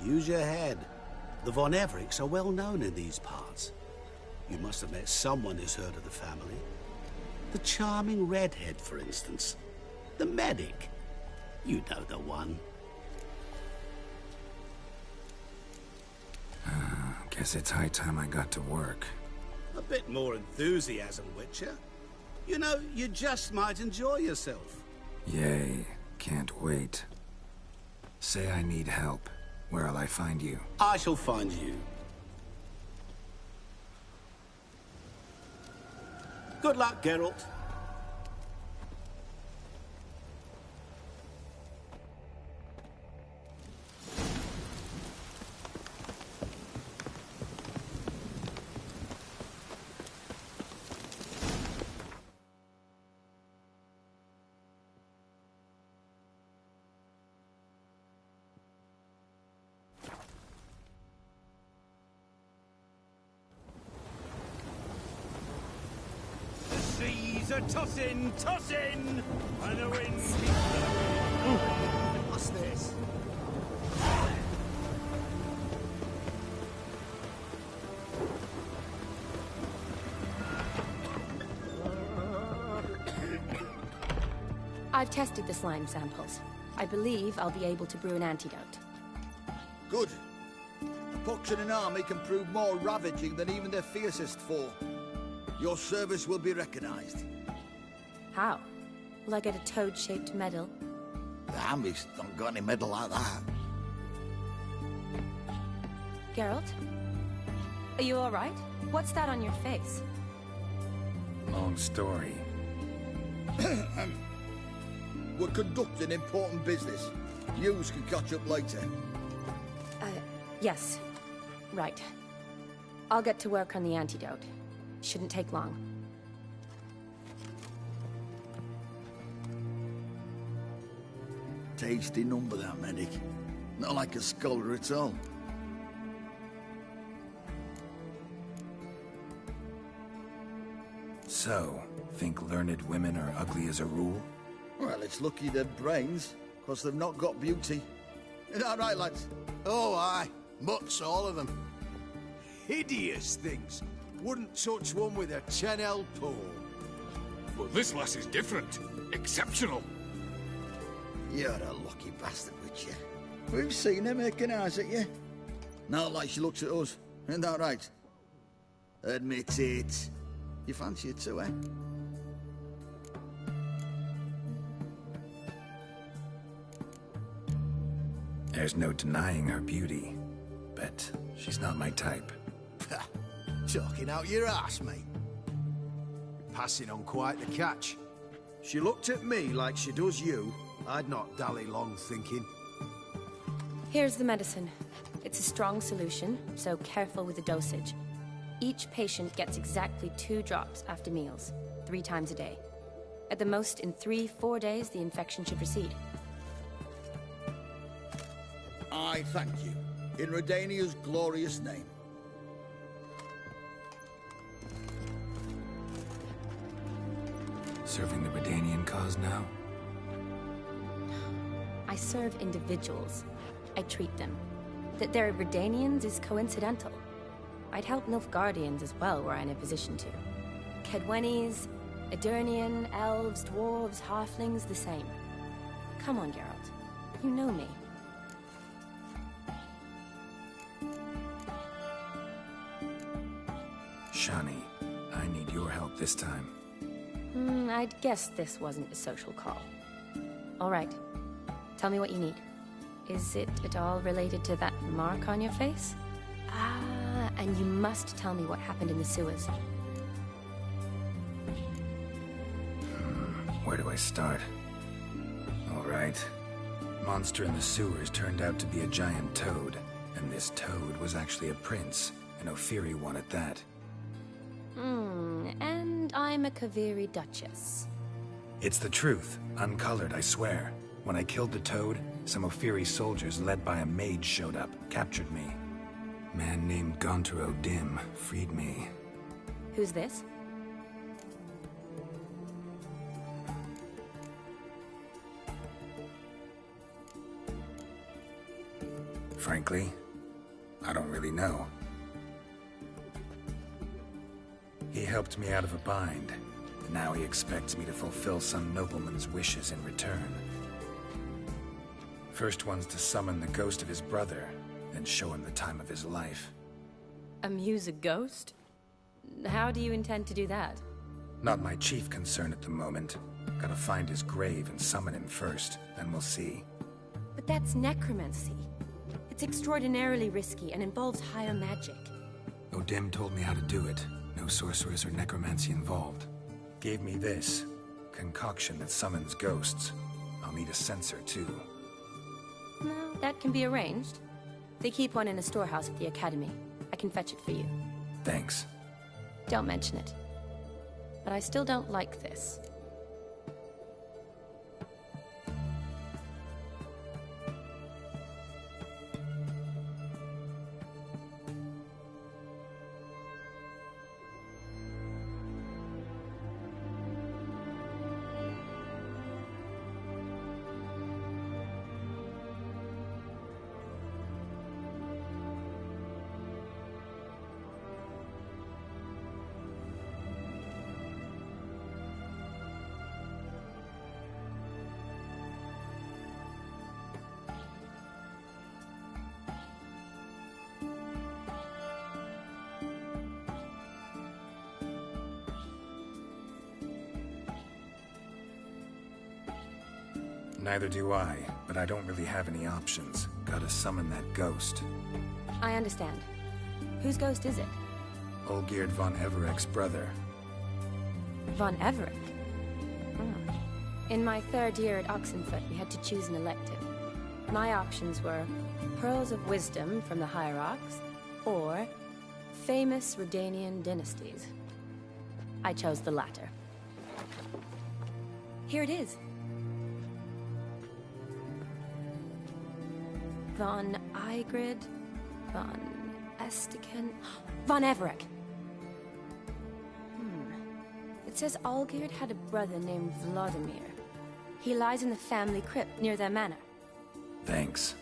Use your head. The Von Evericks are well known in these parts. You must have met someone who's heard of the family. The charming redhead, for instance. The medic. You know the one. Guess it's high time I got to work. A bit more enthusiasm, Witcher. You know, you just might enjoy yourself. Yay. Can't wait. Say I need help. Where'll I find you? I shall find you. Good luck, Geralt. Seas are tossing, tossing, and the wind keeps blowing. What's this? I've tested the slime samples. I believe I'll be able to brew an antidote. Good. A pox in an army can prove more ravaging than even their fiercest foe. Your service will be recognized. How? Will I get a toad-shaped medal? The army's don't got any medal like that. Geralt? Are you alright? What's that on your face? Long story. We're conducting important business. Yous can catch up later. Yes. Right. I'll get to work on the antidote. Shouldn't take long. Tasty number, that medic. Not like a scholar at all. So, think learned women are ugly as a rule? Well, it's lucky they're brains, because they've not got beauty. Is that right, lads? Oh, aye. Mutts, all of them. Hideous things. Wouldn't touch one with a 10L pole. Well, this lass is different. Exceptional. You're a lucky bastard, Witcher. We've seen her making eyes at you. Not like she looks at us. Isn't that right? Admit it. You fancy it too, eh? There's no denying her beauty, but she's not my type. Talking out your ass, mate. Passing on quite the catch. She looked at me like she does you. I'd not dally long thinking. Here's the medicine. It's a strong solution, so careful with the dosage. Each patient gets exactly 2 drops after meals, 3 times a day. At the most, in 3-4 days, the infection should recede. I thank you. In Redania's glorious name. Serving the Redanian cause now? I serve individuals. I treat them. That they're Redanians is coincidental. I'd help Nilfgaardians as well were I in a position to. Kedwenis, Edirnian, elves, dwarves, halflings, the same. Come on, Geralt. You know me. Shani, I need your help this time. I'd guess this wasn't a social call. All right. Tell me what you need. Is it at all related to that mark on your face? Ah, and you must tell me what happened in the sewers. Where do I start? All right. Monster in the sewers turned out to be a giant toad, and this toad was actually a prince, an Ophiri one at that. And I'm a Kaviri Duchess. It's the truth, uncolored, I swear. When I killed the toad, some Ophiri soldiers led by a mage showed up, captured me. Man named Gontar O'Dim freed me. Who's this? Frankly, I don't really know. He helped me out of a bind, and now he expects me to fulfill some nobleman's wishes in return. First one's to summon the ghost of his brother, then show him the time of his life. Amuse a ghost? How do you intend to do that? Not my chief concern at the moment. Gotta find his grave and summon him first, then we'll see. But that's necromancy. It's extraordinarily risky and involves higher magic. O'Dim told me how to do it. No sorceress or necromancy involved. Gave me this concoction that summons ghosts. I'll need a censer too. No, that can be arranged. They keep one in a storehouse at the academy. I can fetch it for you. Thanks. Don't mention it. But I still don't like this. Neither do I, but I don't really have any options. Gotta summon that ghost. I understand. Whose ghost is it? Olgierd von Everek's brother. Von Everek? In my third year at Oxenfoot, we had to choose an elective. My options were Pearls of Wisdom from the Hierarchs, or famous Redanian dynasties. I chose the latter. Here it is. Von Igrid, Von Estiken, Von Everek. It says Olgierd had a brother named Vladimir. He lies in the family crypt near their manor. Thanks.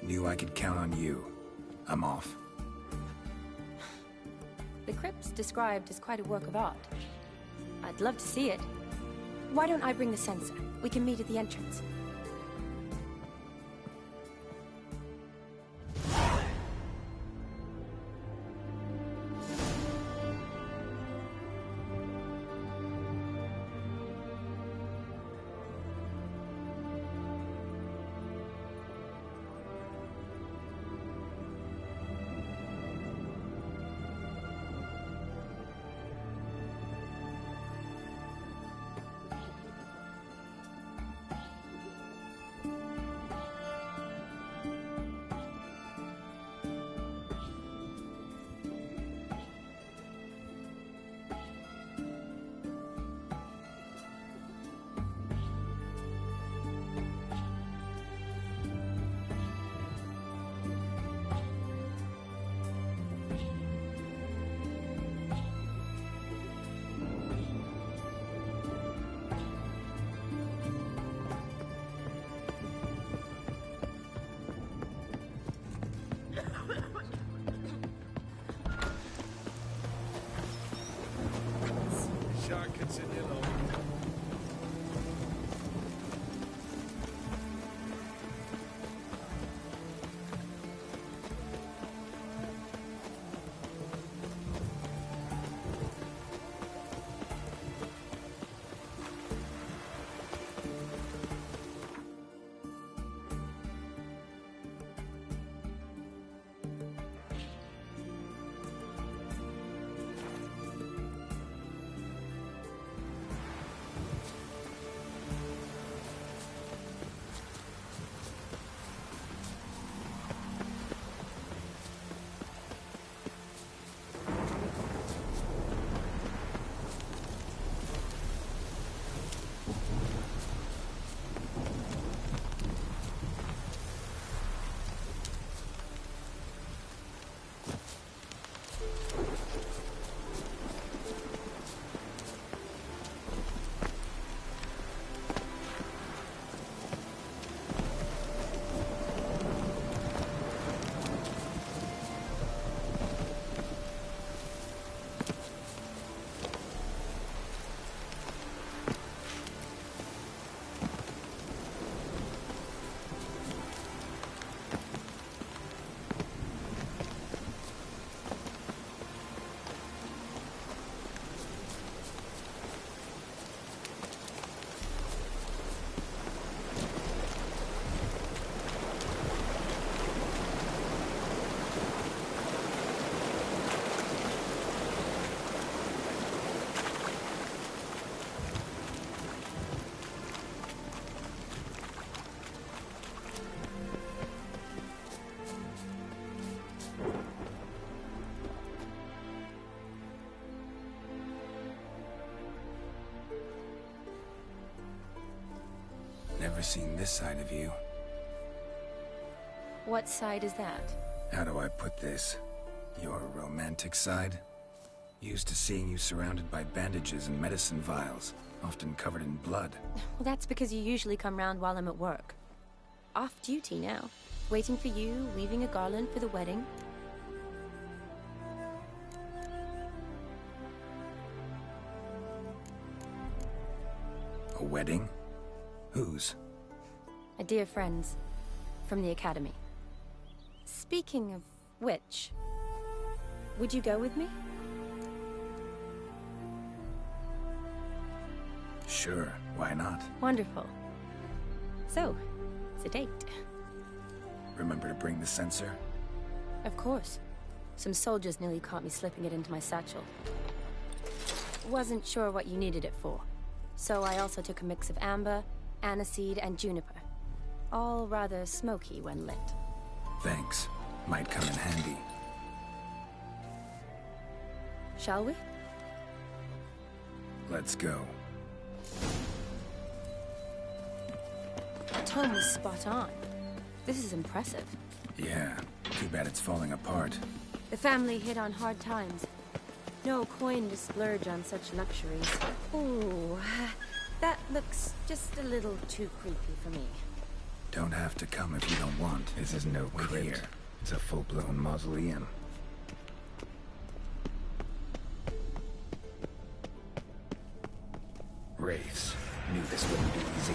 Knew I could count on you. I'm off. The crypt's described as quite a work of art. I'd love to see it. Why don't I bring the censer? We can meet at the entrance. Never seen this side of you. What side is that? How do I put this? Your romantic side? Used to seeing you surrounded by bandages and medicine vials, often covered in blood. Well, that's because you usually come round while I'm at work. Off duty now. Waiting for you, weaving a garland for the wedding. A wedding? Whose? A dear friend's. From the academy. Speaking of which, would you go with me? Sure, why not? Wonderful. So, it's a date. Remember to bring the censer? Of course. Some soldiers nearly caught me slipping it into my satchel. Wasn't sure what you needed it for. So I also took a mix of amber, aniseed, and juniper. All rather smoky when lit. Thanks. Might come in handy. Shall we? Let's go. Tome was spot on. This is impressive. Yeah, too bad it's falling apart. The family hit on hard times. No coin to splurge on such luxuries. Ooh, that looks just a little too creepy for me. Don't have to come if you don't want. This is no crypt. Here. It's a full-blown mausoleum. Wraiths. Knew this wouldn't be easy.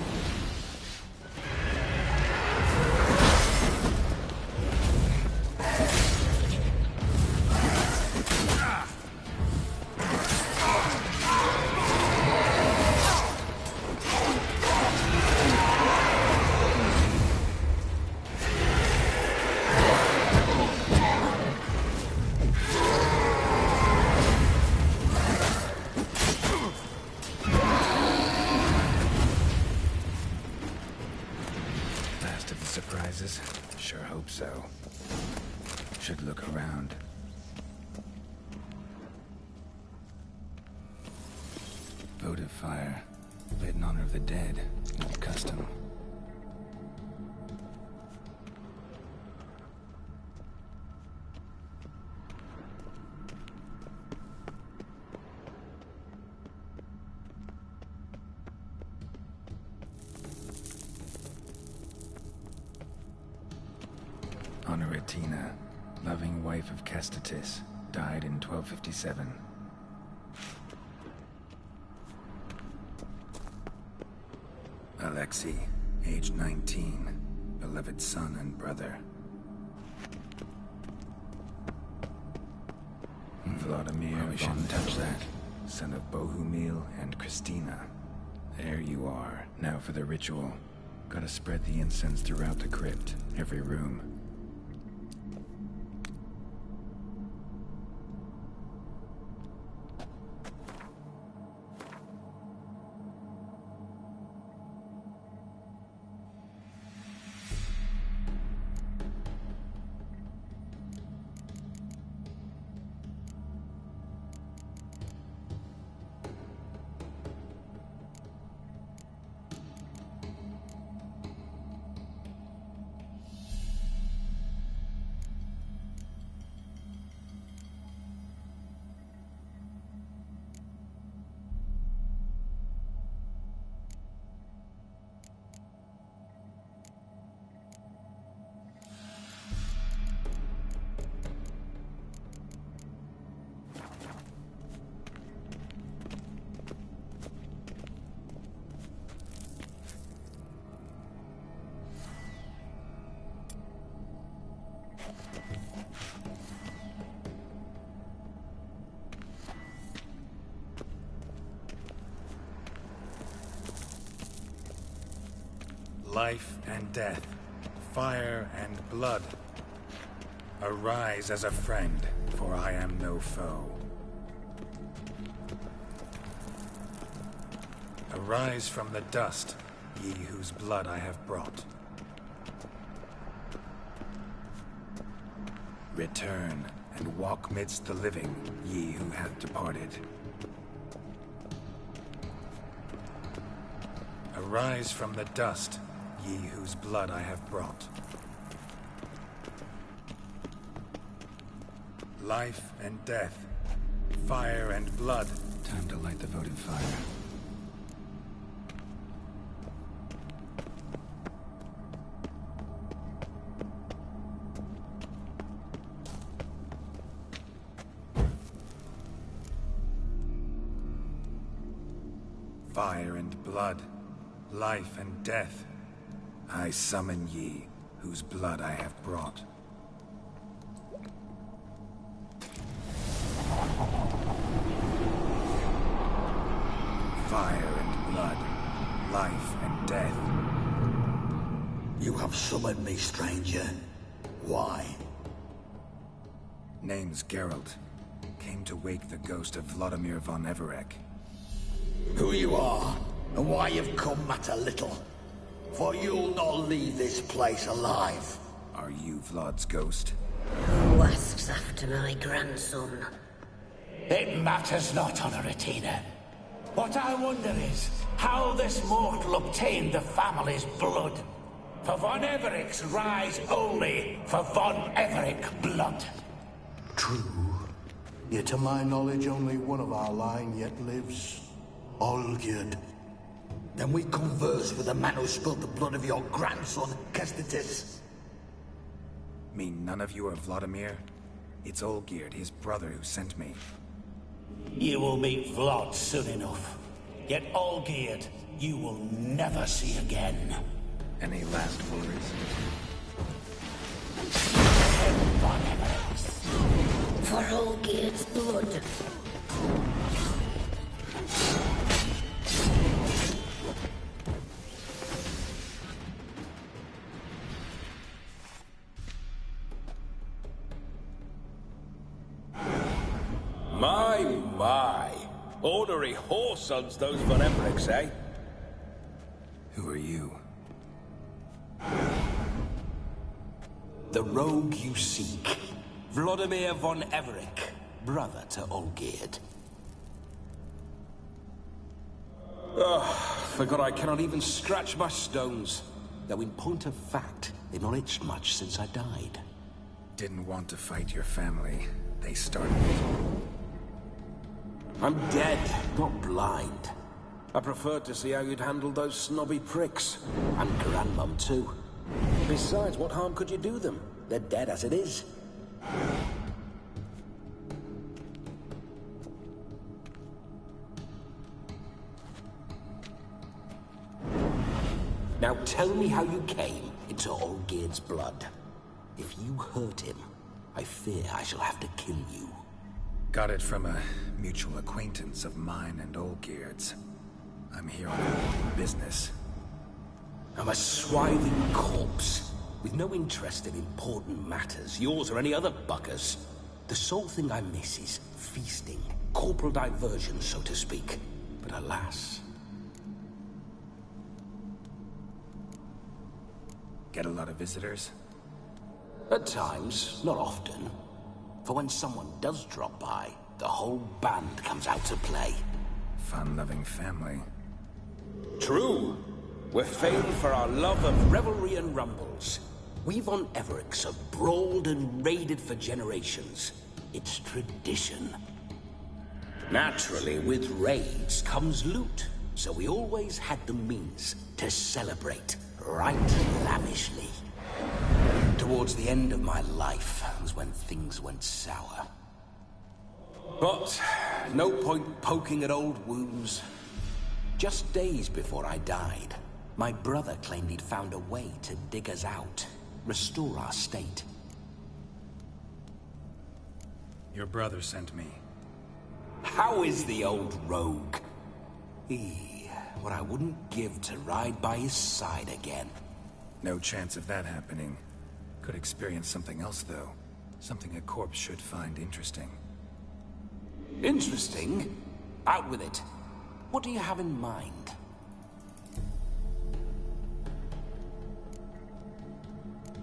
Sure hope so. Should look around. Votive fire. Lit in honor of the dead. Not custom. Honoratina, loving wife of Castatis, died in 1257. Alexei, age 19, beloved son and brother. Vladimir von Touchlat, son of Bohumil and Christina. There you are. Now for the ritual. Gotta spread the incense throughout the crypt, every room. Life and death, fire and blood. Arise as a friend, for I am no foe. Arise from the dust, ye whose blood I have brought. Return, and walk midst the living, ye who have departed. Arise from the dust, ye whose blood I have brought. Life and death, fire and blood. Time to light the votive fire. Fire and blood, life and death. I summon ye, whose blood I have brought. Fire and blood, life and death. You have summoned me, stranger. Why? Name's Geralt. Came to wake the ghost of Vladimir von Everec. Who you are, and why you've come matter little. For you'll not leave this place alive. Are you Vlad's ghost? Who asks after my grandson? It matters not, Honoratina. What I wonder is how this mortal obtained the family's blood. For von Everec's rise only for von Everec blood. True. Yet to my knowledge, only one of our line yet lives. Olgierd. Then we converse with the man who spilled the blood of your grandson, Kestitis. Mean none of you are Vladimir? It's Olgierd, his brother, who sent me. You will meet Vlad soon enough. Yet Olgierd, you will never see again. Any last words? For Olgierd's blood. My. Ornery whoresons those von Everecs, eh? Who are you? The rogue you seek. Vladimir von Everec, brother to Olgierd. Forgot I cannot even scratch my stones. Though in point of fact, they've not itched much since I died. Didn't want to fight your family. They started it. I'm dead, not blind. I preferred to see how you'd handled those snobby pricks. And Grandmum, too. Besides, what harm could you do them? They're dead as it is. Now tell me how you came into Olgierd's blood. If you hurt him, I fear I shall have to kill you. Got it from a mutual acquaintance of mine and Olgierd's. I'm here on business. I'm a swithing corpse, with no interest in important matters, yours or any other buckers. The sole thing I miss is feasting, corporal diversion, so to speak. But alas... Get a lot of visitors? At times, not often. For when someone does drop by, the whole band comes out to play. Fun-loving family. True. We're famed for our love of revelry and rumbles. We von Everecs have brawled and raided for generations. It's tradition. Naturally, with raids comes loot, so we always had the means to celebrate right lavishly. Towards the end of my life was when things went sour. But no point poking at old wounds. Just days before I died, my brother claimed he'd found a way to dig us out, restore our state. Your brother sent me. How is the old rogue? What I wouldn't give to ride by his side again. No chance of that happening. Could experience something else, though. Something a corpse should find interesting. Interesting? Out with it. What do you have in mind?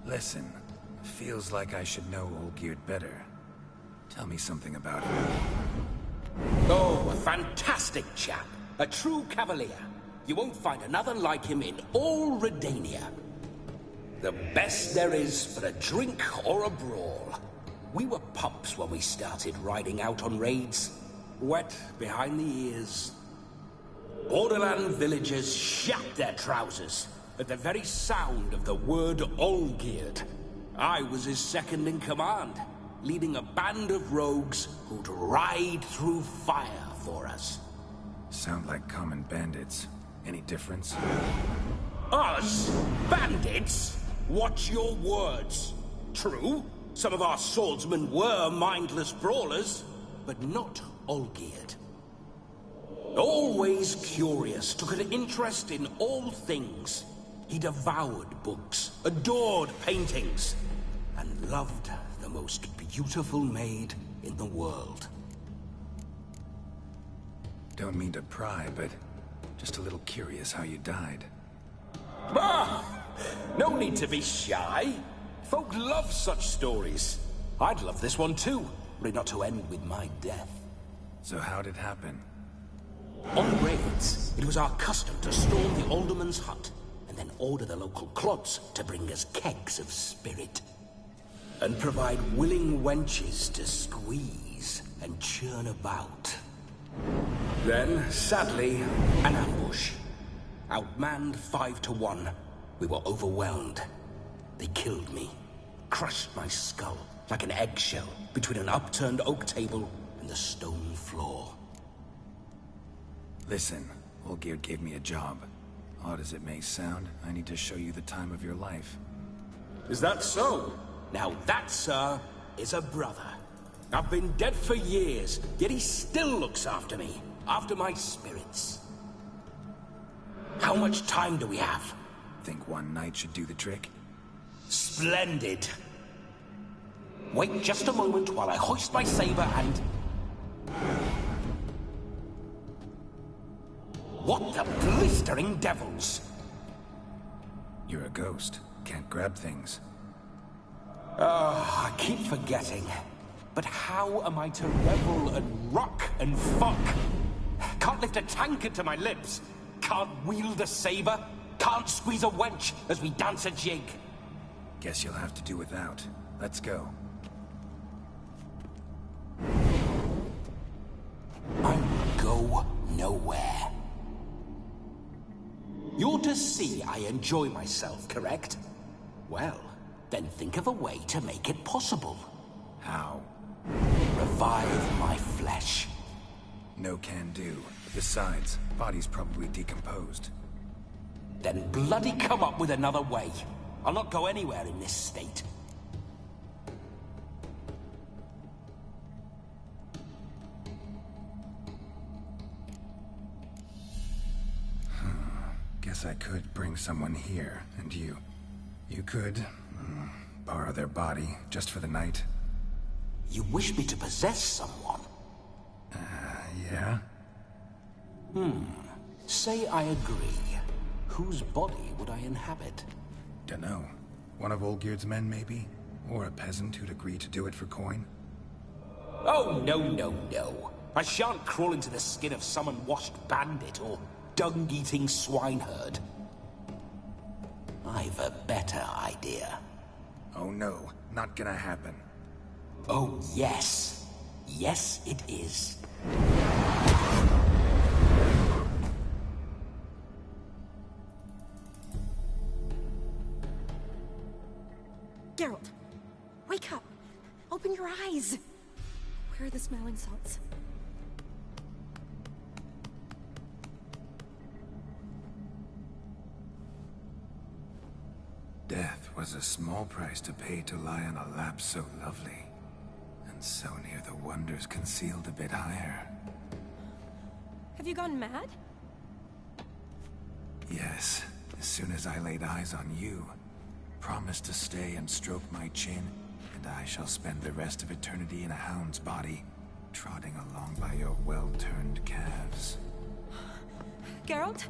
Listen, feels like I should know Olgierd better. Tell me something about him. Oh, a fantastic chap. A true cavalier. You won't find another like him in all Redania. The best there is for a drink or a brawl. We were pups when we started riding out on raids. Wet behind the ears. Borderland villagers shat their trousers at the very sound of the word Olgierd. I was his second in command, leading a band of rogues who'd ride through fire for us. Sound like common bandits. Any difference? Us? Bandits? Watch your words. True, some of our swordsmen were mindless brawlers, but not Olgierd. Always curious, took an interest in all things. He devoured books, adored paintings, and loved the most beautiful maid in the world. Don't mean to pry, but just a little curious how you died. Ah! No need to be shy. Folk love such stories. I'd love this one too, were it not to end with my death. So how'd it happen? On raids, it was our custom to storm the alderman's hut, and then order the local clods to bring us kegs of spirit. And provide willing wenches to squeeze and churn about. Then, sadly, an ambush. Outmanned 5 to 1, we were overwhelmed. They killed me, crushed my skull like an eggshell between an upturned oak table and the stone floor. Listen, Olgierd gave me a job. Odd as it may sound, I need to show you the time of your life. Is that so? Now that, sir, is a brother. I've been dead for years, yet he still looks after me, after my spirits. How much time do we have? Think one night should do the trick? Splendid. Wait just a moment while I hoist my saber and... What the blistering devils? You're a ghost. Can't grab things. I keep forgetting. But how am I to revel and rock and fuck? Can't lift a tankard to my lips. Can't wield a saber. Can't squeeze a wench as we dance a jig. Guess you'll have to do without. Let's go. I go nowhere. You're to see I enjoy myself, correct? Well, then think of a way to make it possible. How? Revive my flesh. No can do. Besides, body's probably decomposed. Then bloody come up with another way. I'll not go anywhere in this state. Guess I could bring someone here, and you could borrow their body just for the night. You wish me to possess someone? Yeah? Say I agree. Whose body would I inhabit? Dunno. One of Olgierd's men, maybe? Or a peasant who'd agree to do it for coin? Oh, no, no, no. I shan't crawl into the skin of some unwashed bandit or dung-eating swineherd. I've a better idea. Oh no, not gonna happen. Oh, yes. Yes, it is. Geralt, wake up. Open your eyes. Where are the smelling salts? Death was a small price to pay to lie on a lap so lovely, and so near the wonders concealed a bit higher. Have you gone mad? Yes, as soon as I laid eyes on you, promised to stay and stroke my chin, and I shall spend the rest of eternity in a hound's body, trotting along by your well-turned calves. Geralt?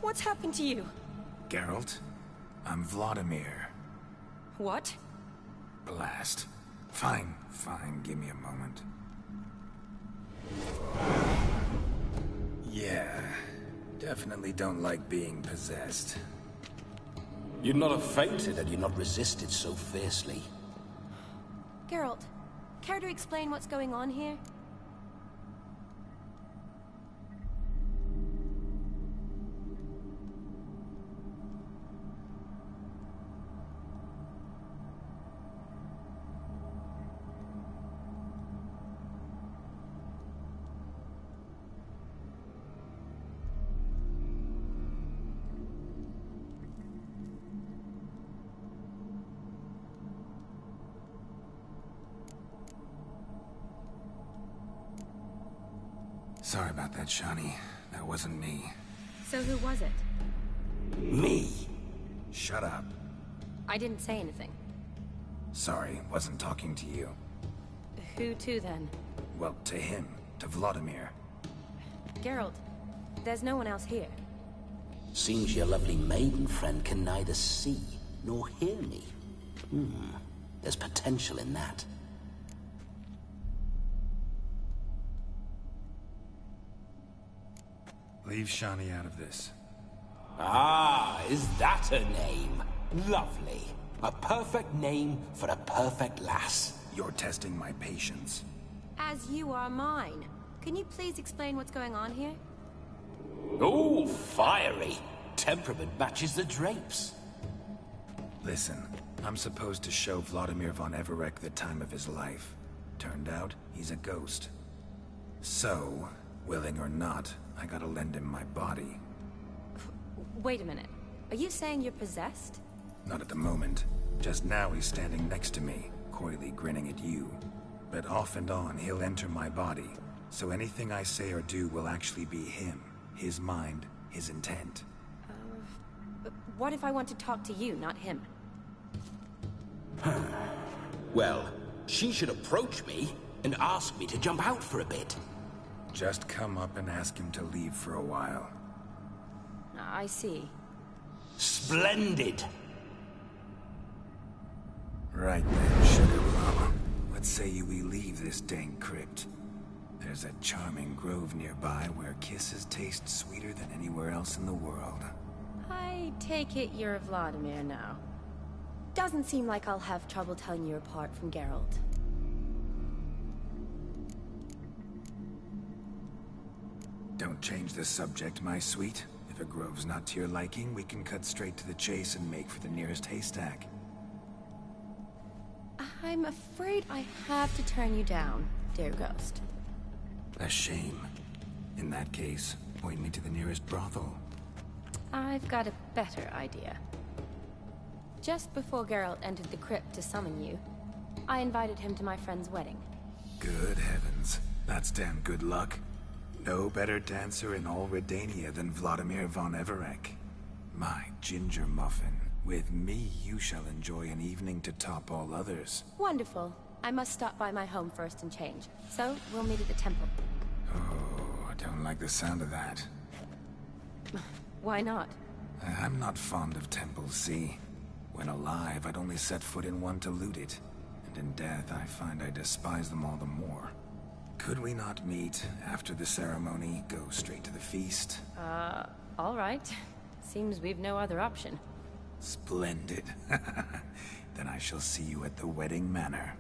What's happened to you? Geralt? I'm Vladimir. What? Blast. Fine, give me a moment. Yeah. Definitely don't like being possessed. You'd not have fainted had you not resisted so fiercely. Geralt, care to explain what's going on here? Sorry about that, Shani. That wasn't me. So who was it? Me. Shut up. I didn't say anything. Sorry, wasn't talking to you. Who to then? Well, to him. To Vladimir. Geralt, there's no one else here. Seems your lovely maiden friend can neither see nor hear me. There's potential in that. Leave Shani out of this. Ah, is that her name? Lovely. A perfect name for a perfect lass. You're testing my patience. As you are mine. Can you please explain what's going on here? Oh, fiery. Temperament matches the drapes. Listen, I'm supposed to show Vladimir von Everec the time of his life. Turned out, he's a ghost. So, willing or not, I gotta lend him my body. Wait a minute. Are you saying you're possessed? Not at the moment. Just now he's standing next to me, coyly grinning at you. But off and on, he'll enter my body. So anything I say or do will actually be him. His mind, his intent. But what if I want to talk to you, not him? Well, she should approach me and ask me to jump out for a bit. Just come up and ask him to leave for a while. I see. Splendid! Right then, Sugar Mama. What say you we leave this dank crypt? There's a charming grove nearby where kisses taste sweeter than anywhere else in the world. I take it you're Vladimir now. Doesn't seem like I'll have trouble telling you apart from Geralt. Don't change the subject, my sweet. If a grove's not to your liking, we can cut straight to the chase and make for the nearest haystack. I'm afraid I have to turn you down, dear ghost. A shame. In that case, point me to the nearest brothel. I've got a better idea. Just before Geralt entered the crypt to summon you, I invited him to my friend's wedding. Good heavens. That's damn good luck. No better dancer in all Redania than Vladimir von Everec. My ginger muffin. With me, you shall enjoy an evening to top all others. Wonderful. I must stop by my home first and change. So, we'll meet at the temple. Oh, I don't like the sound of that. Why not? I'm not fond of temples, see? When alive, I'd only set foot in one to loot it. And in death, I find I despise them all the more. Could we not meet after the ceremony, go straight to the feast? All right. Seems we've no other option. Splendid. Then I shall see you at the wedding manor.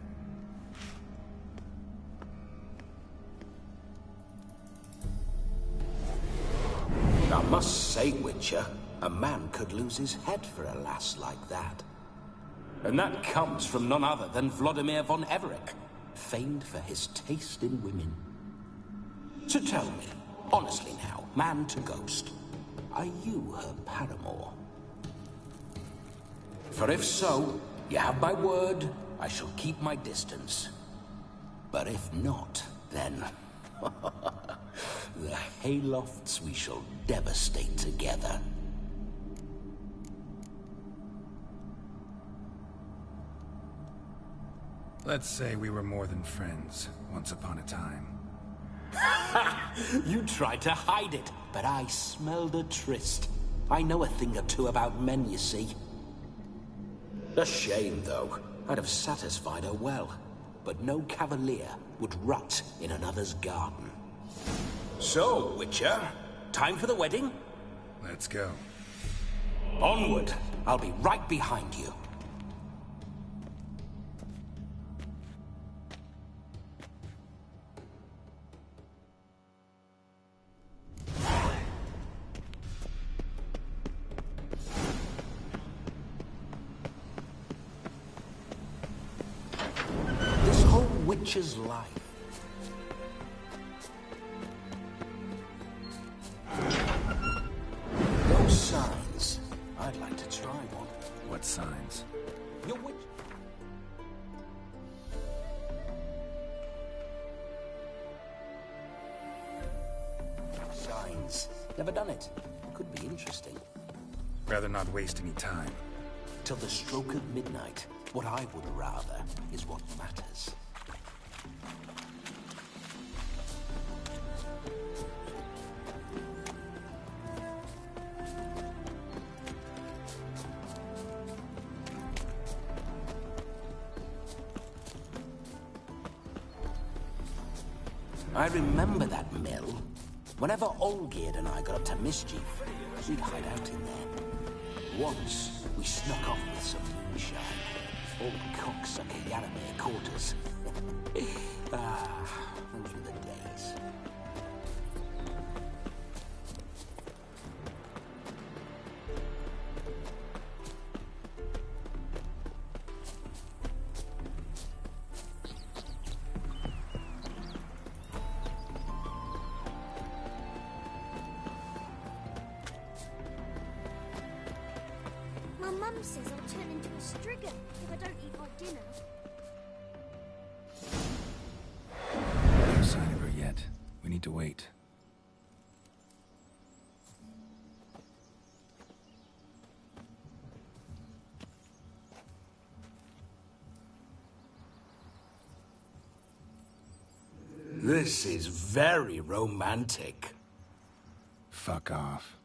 I must say, Witcher, a man could lose his head for a lass like that. And that comes from none other than Vladimir von Everec, famed for his taste in women. So tell me, honestly now, man to ghost, are you her paramour? For if so, you have my word, I shall keep my distance. But if not, then... the haylofts we shall devastate together. Let's say we were more than friends, once upon a time. You tried to hide it, but I smelled a tryst. I know a thing or two about men, you see. A shame, though. I'd have satisfied her well. But no cavalier would rut in another's garden. So, Witcher, time for the wedding? Let's go. Onward! I'll be right behind you. This whole witch's life. No signs. I'd like to try one. What signs? Your witch... Signs. Never done it. Could be interesting. Rather not waste any time. Till the stroke of midnight. What I would rather is what matters. I remember that mill. Whenever Olgierd and I got up to mischief, we'd hide out in there. Once, we snuck off with some moonshine. Old cocksucker Yaramir caught us. Those were the days. My mum says I'll turn into a striga if I don't eat my dinner. No sign of her yet. We need to wait. This is very romantic. Fuck off.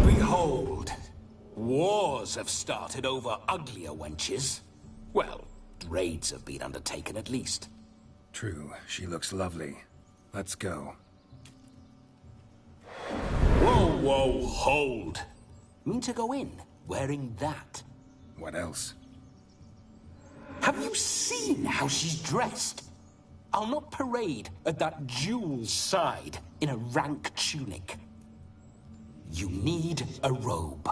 Behold, wars have started over uglier wenches. Well, raids have been undertaken at least. True, she looks lovely. Let's go. Whoa, whoa, hold. Mean to go in, wearing that. What else? Have you seen how she's dressed? I'll not parade at that jewel's side in a rank tunic. You need a robe.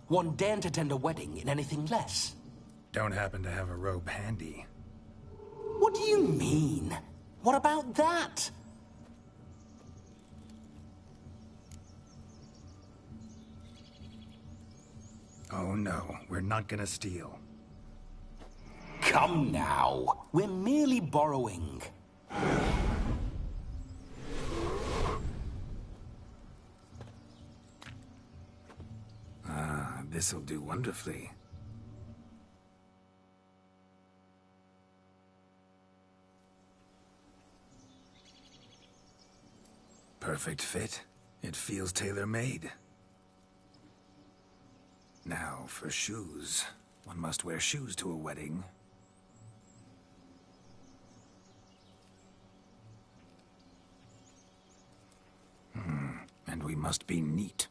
One daren't attend a wedding in anything less. Don't happen to have a robe handy. What do you mean? What about that? Oh no, we're not gonna steal. Come now. We're merely borrowing. Ah, this'll do wonderfully. Perfect fit. It feels tailor-made. Now, for shoes. One must wear shoes to a wedding. And we must be neat.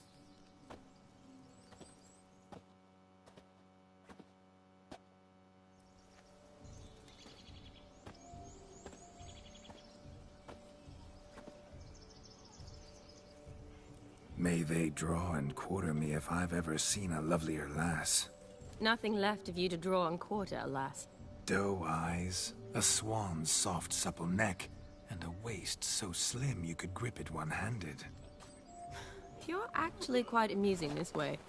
May they draw and quarter me if I've ever seen a lovelier lass. Nothing left of you to draw and quarter, alas. Doe eyes, a swan's soft supple neck, and a waist so slim you could grip it one-handed. You're actually quite amusing this way.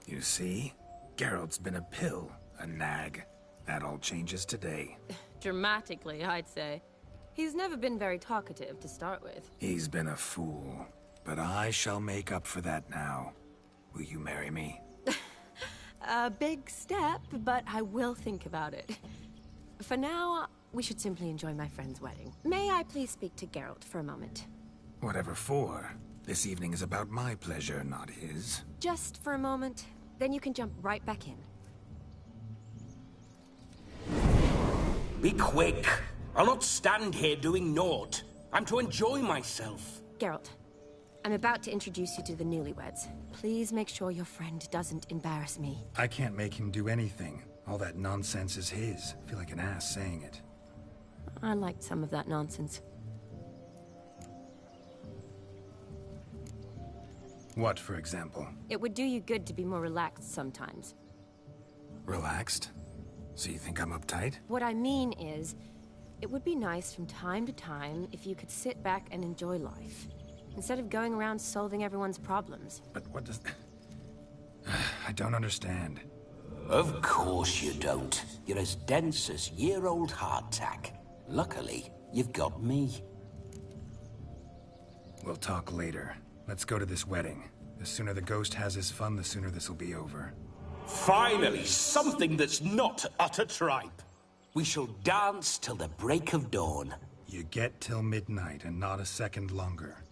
You see? Geralt's been a pill, a nag. That all changes today. Dramatically, I'd say. He's never been very talkative to start with. He's been a fool, but I shall make up for that now. Will you marry me? A big step, but I will think about it. For now, we should simply enjoy my friend's wedding. May I please speak to Geralt for a moment? Whatever for. This evening is about my pleasure, not his. Just for a moment, then you can jump right back in. Be quick. I'll not stand here doing naught. I'm to enjoy myself. Geralt, I'm about to introduce you to the newlyweds. Please make sure your friend doesn't embarrass me. I can't make him do anything. All that nonsense is his. I feel like an ass saying it. I liked some of that nonsense. What, for example? It would do you good to be more relaxed sometimes. Relaxed? So you think I'm uptight? What I mean is, it would be nice from time to time if you could sit back and enjoy life, instead of going around solving everyone's problems. But what does... I don't understand. Of course you don't. You're as dense as year-old hardtack. Luckily, you've got me. We'll talk later. Let's go to this wedding. The sooner the ghost has his fun, the sooner this'll be over. Finally, something that's not utter tripe. We shall dance till the break of dawn. You get till midnight and not a second longer.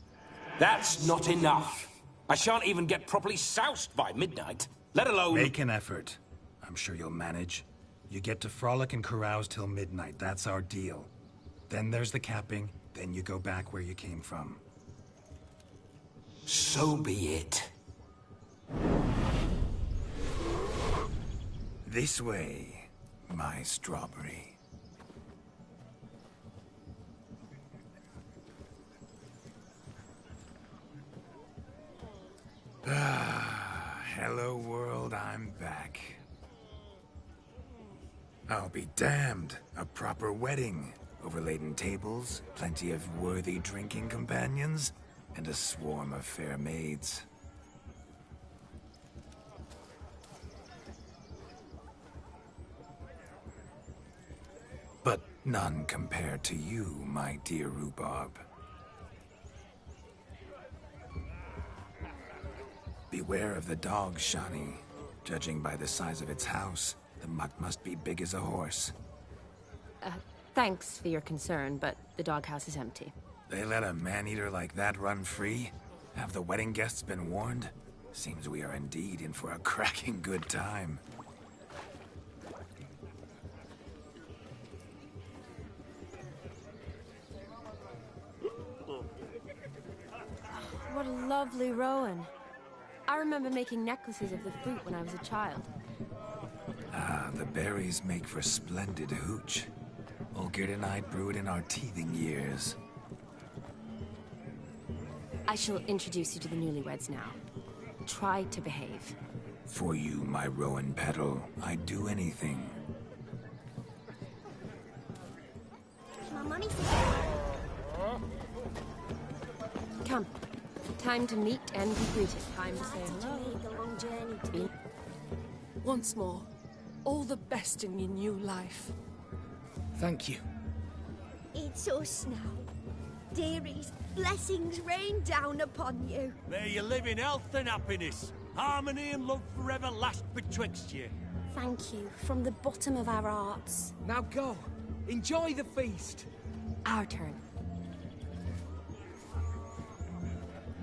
That's not enough. I shan't even get properly soused by midnight, let alone... Make an effort. I'm sure you'll manage. You get to frolic and carouse till midnight. That's our deal. Then there's the capping, then you go back where you came from. So be it. This way, my strawberry. Hello world, I'm back. I'll be damned. A proper wedding. Overladen tables, plenty of worthy drinking companions, and a swarm of fair maids. But none compared to you, my dear rhubarb. Beware of the dog, Shani. Judging by the size of its house, the mutt must be big as a horse. Thanks for your concern, but the doghouse is empty. They let a man-eater like that run free? Have the wedding guests been warned? Seems we are indeed in for a cracking good time. What a lovely rowan. I remember making necklaces of the fruit when I was a child. Ah, the berries make for splendid hooch. Olgerd and I brewed in our teething years. I shall introduce you to the newlyweds now. Try to behave. For you, my rowan petal, I'd do anything. My mummy said... Come. Time to meet and be greeted. Time to say hello. The long journey to be... Once more, all the best in your new life. Thank you. It's us now. Dearies, blessings rain down upon you. May you live in health and happiness. Harmony and love forever last betwixt you. Thank you, from the bottom of our hearts. Now go. Enjoy the feast. Our turn.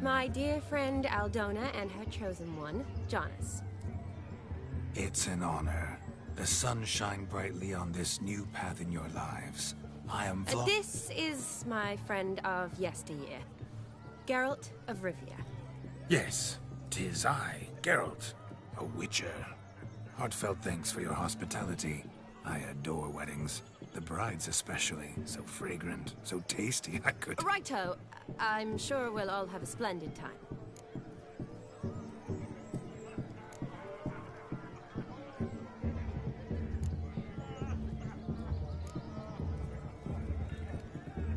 My dear friend Aldona and her chosen one, Jonas. It's an honor. The sun shine brightly on this new path in your lives. I am This is my friend of yesteryear, Geralt of Rivia. Yes, 'tis I, Geralt, a witcher. Heartfelt thanks for your hospitality. I adore weddings. The brides especially. So fragrant, so tasty, I could... Righto. I'm sure we'll all have a splendid time.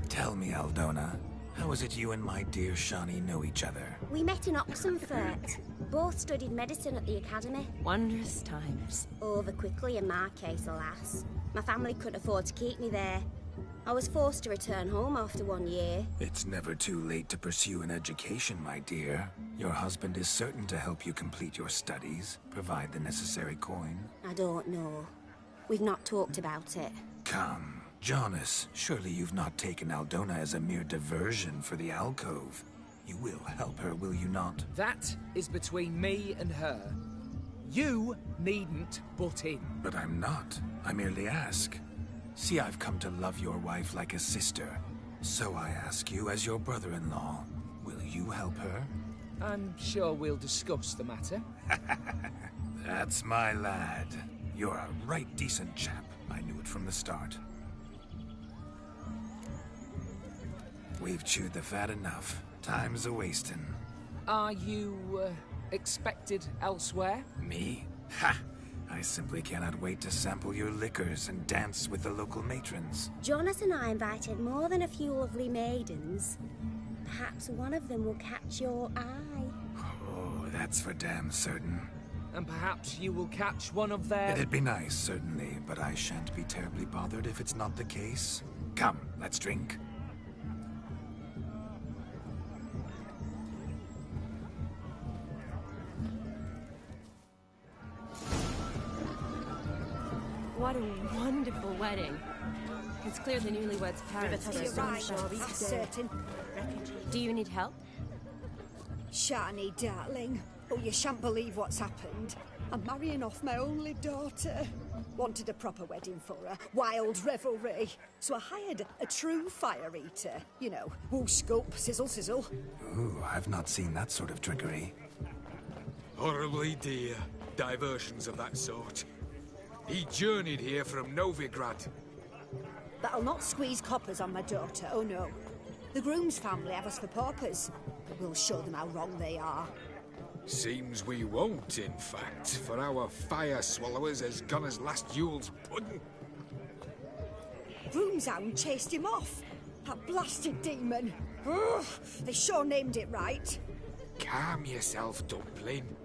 Tell me, Aldona, how is it you and my dear Shani know each other? We met in Oxenfurt. Both studied medicine at the academy. Wondrous times. Over quickly in my case, alas. My family couldn't afford to keep me there. I was forced to return home after 1 year. It's never too late to pursue an education, my dear. Your husband is certain to help you complete your studies, provide the necessary coin. I don't know. We've not talked about it. Come, Jonas, surely you've not taken Aldona as a mere diversion for the alcove. You will help her, will you not? That is between me and her. You needn't butt in. But I'm not. I merely ask. See, I've come to love your wife like a sister. So I ask you as your brother-in-law, will you help her? I'm sure we'll discuss the matter. That's my lad. You're a right decent chap. I knew it from the start. We've chewed the fat enough. Time's a-wasting. Are you, expected elsewhere? Me? Ha! I simply cannot wait to sample your liquors and dance with the local matrons. Jonas and I invited more than a few lovely maidens. Perhaps one of them will catch your eye. Oh, that's for damn certain. And perhaps you will catch one of their... It'd be nice, certainly, but I shan't be terribly bothered if it's not the case. Come, let's drink. What a wonderful wedding. It's clear the newlyweds' parents are so right, sorry that's today. certain. Do you need help? Shani, darling. Oh, you shan't believe what's happened. I'm marrying off my only daughter. Wanted a proper wedding for her. Wild revelry. So I hired a true fire eater. You know, whoosh, scoop, sizzle, sizzle. Ooh, I've not seen that sort of trickery. Horribly dear diversions of that sort. He journeyed here from Novigrad. That'll not squeeze coppers on my daughter, oh no. The groom's family have us for paupers. We'll show them how wrong they are. Seems we won't, in fact, for our fire swallowers has gone as last Yule's pudding. Groom's hound chased him off. That blasted demon. Ugh, they sure named it right. Calm yourself, Dumpling.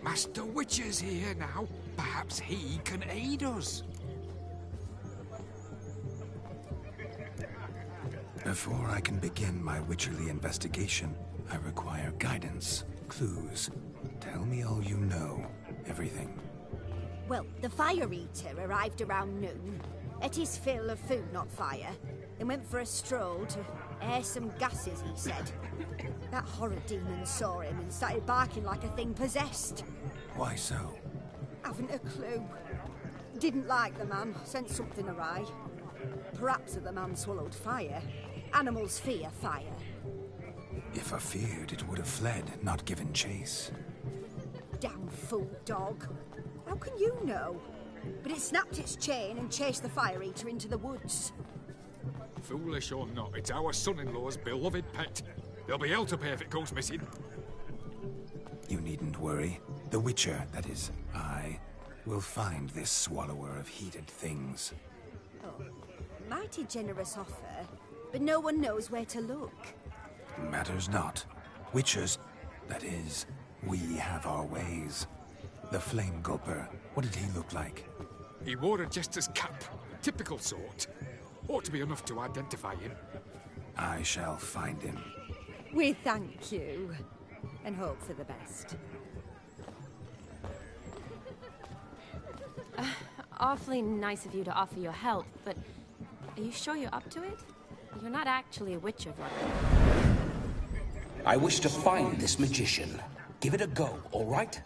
Master Witcher's here now. Perhaps he can aid us. Before I can begin my witcherly investigation, I require guidance, clues. Tell me all you know. Everything. Well, the fire eater arrived around noon. Ate his fill of food, not fire. Then went for a stroll to air some gases, he said. That horrid demon saw him and started barking like a thing possessed. Why so? Haven't a clue. Didn't like the man, sent something awry. Perhaps the man swallowed fire. Animals fear fire. If I feared, it would have fled, not given chase. Damn fool dog. How can you know? But it snapped its chain and chased the fire eater into the woods. Foolish or not, it's our son-in-law's beloved pet. There'll be hell to pay if it goes missing. You needn't worry. The Witcher, that is, I, will find this swallower of heated things. Oh, mighty generous offer, but no one knows where to look. Matters not. Witchers, that is, we have our ways. The Flame Gulper, what did he look like? He wore a jester's cap. Typical sort. Ought to be enough to identify him. I shall find him. We thank you, and hope for the best. Awfully nice of you to offer your help, but are you sure you're up to it? You're not actually a witcher, brother. I wish to find this magician. Give it a go, all right?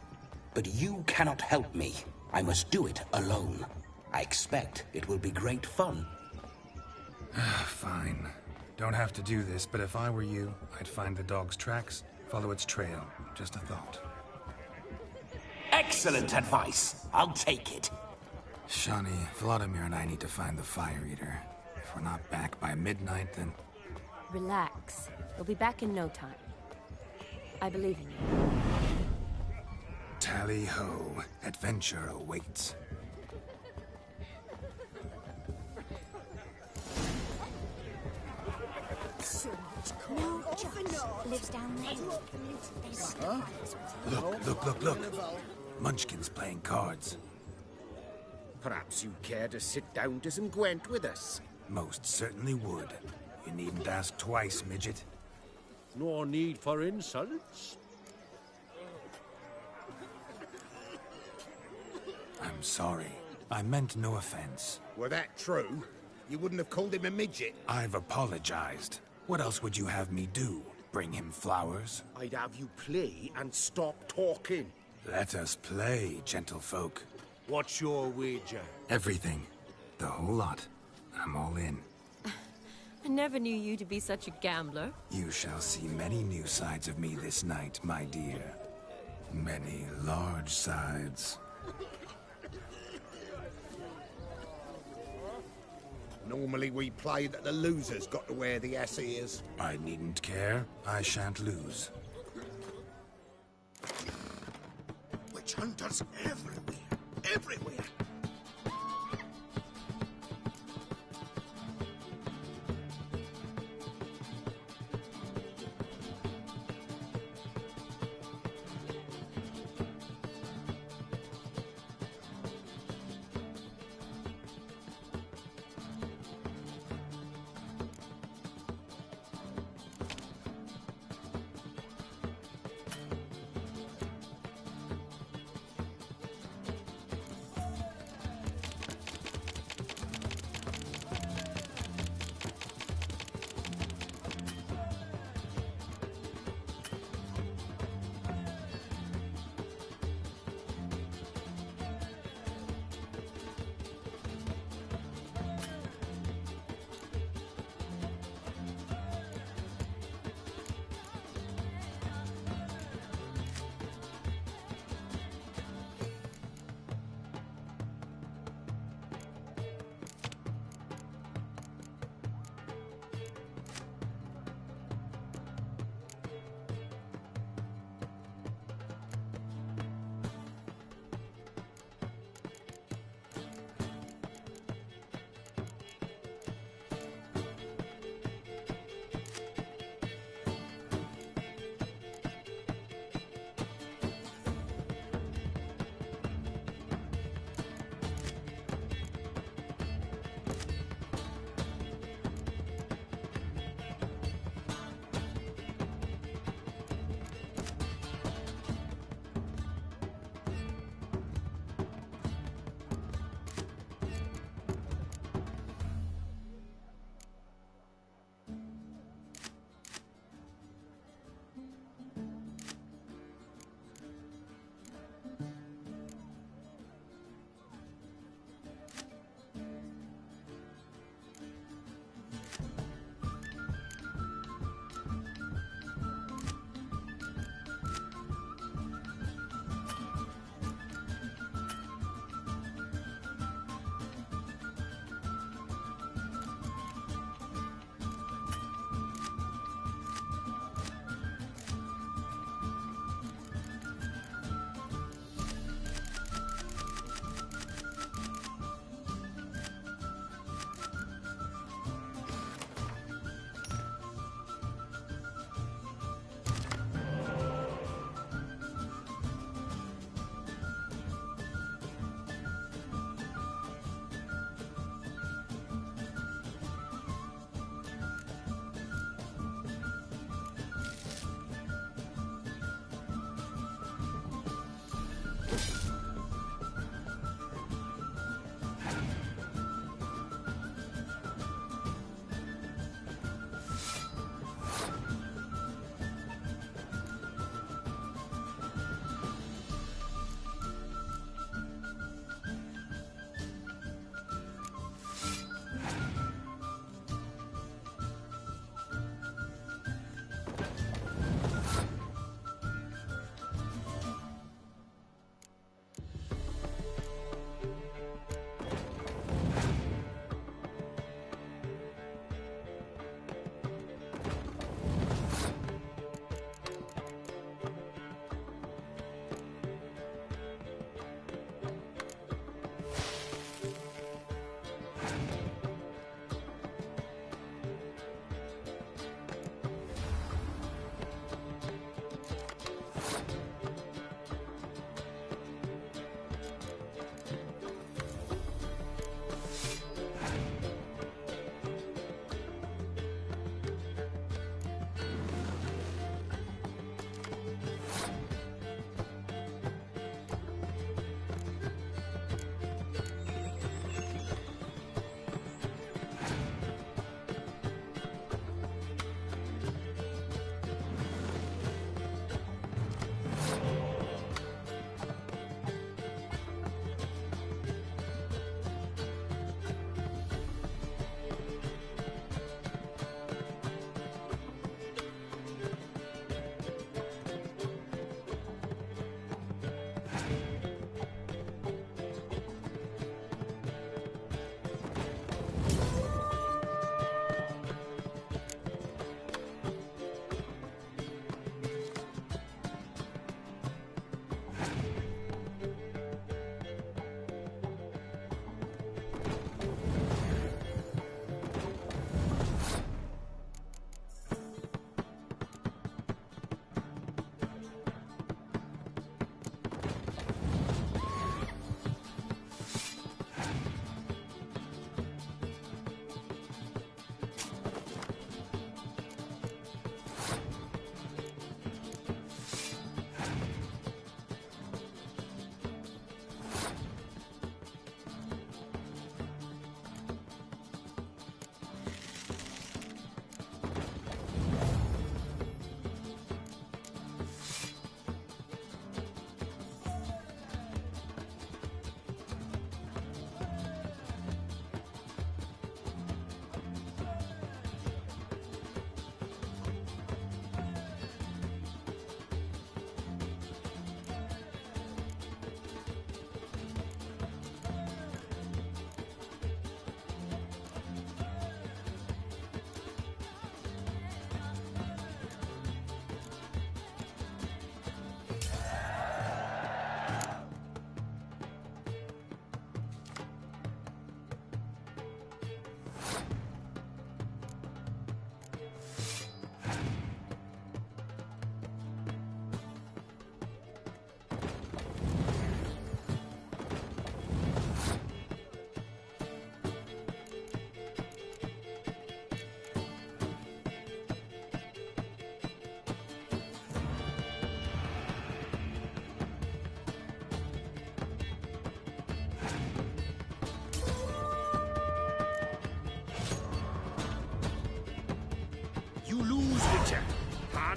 But you cannot help me. I must do it alone. I expect it will be great fun. Fine. Don't have to do this, but if I were you, I'd find the dog's tracks, follow its trail. Just a thought. Excellent advice. I'll take it. Shani, Vladimir and I need to find the fire eater. If we're not back by midnight, then... Relax. We'll be back in no time. I believe in you. Tally-ho. Adventure awaits. Lives down there. Huh? Look. Munchkin's playing cards. Perhaps you care to sit down to some Gwent with us? Most certainly would. You needn't ask twice, midget. No need for insults. I'm sorry. I meant no offense. Were that true, you wouldn't have called him a midget. I've apologized. What else would you have me do? bring him flowers? I'd have you play and stop talking. Let us play, gentlefolk. What's your wager? Everything. The whole lot. I'm all in. I never knew you to be such a gambler. You shall see many new sides of me this night, my dear. Many large sides. Normally we play that the loser's got to wear the ass ears. I needn't care. I shan't lose. Witch hunters everywhere. Everywhere.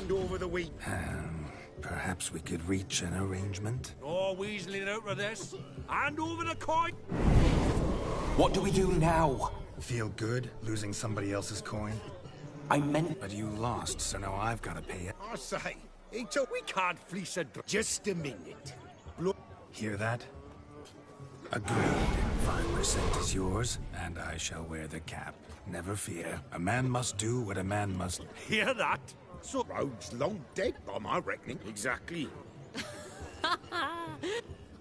hand over the wheat. Perhaps we could reach an arrangement? No weaseling out of this. Hand over the coin. What do we do now? Feel good, losing somebody else's coin? I meant... But you lost, so now I've got to pay it. I say, we can't fleece a... Just a minute. Hear that? Agreed. 5% is yours, and I shall wear the cap. Never fear. A man must do what a man must... Hear that? So road's long dead, by my reckoning. Exactly.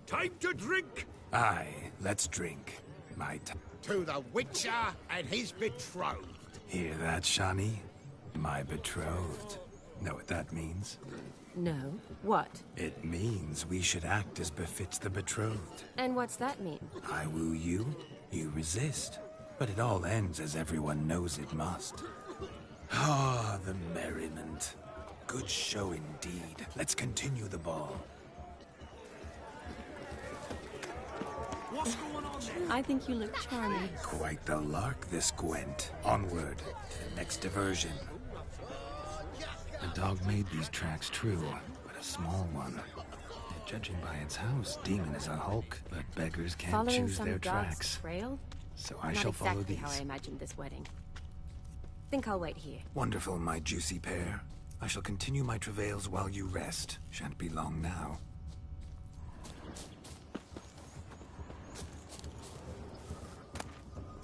Time to drink! Aye, let's drink. To the Witcher and his betrothed. Hear that, Shani? My betrothed. Know what that means? No. What? It means we should act as befits the betrothed. And what's that mean? I woo you, you resist. But it all ends as everyone knows it must. Ah, the merriment. Good show indeed. Let's continue the ball. What's going on there? I think you look charming. Quite the lark, this Gwent. Onward. The next diversion. The dog made these tracks true, but a small one. Judging by its house, Demon is a hulk, but beggars can't Following choose some their dog's tracks. trail? So I shall follow Not exactly these. how I imagined this wedding. Think I'll wait here. Wonderful, my juicy pair. I shall continue my travails while you rest. Shan't be long now.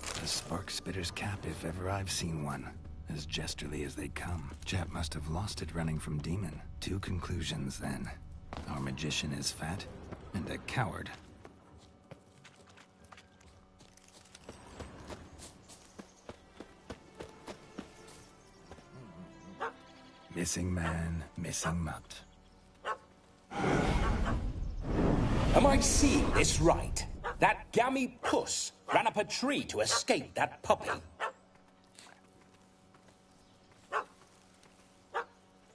The spark spitter's cap, if ever I've seen one. As jesterly as they come. Chap must have lost it running from Demon. Two conclusions, then. Our magician is fat, and a coward. Missing man, missing mutt. Am I seeing this right? That gammy puss ran up a tree to escape that puppy.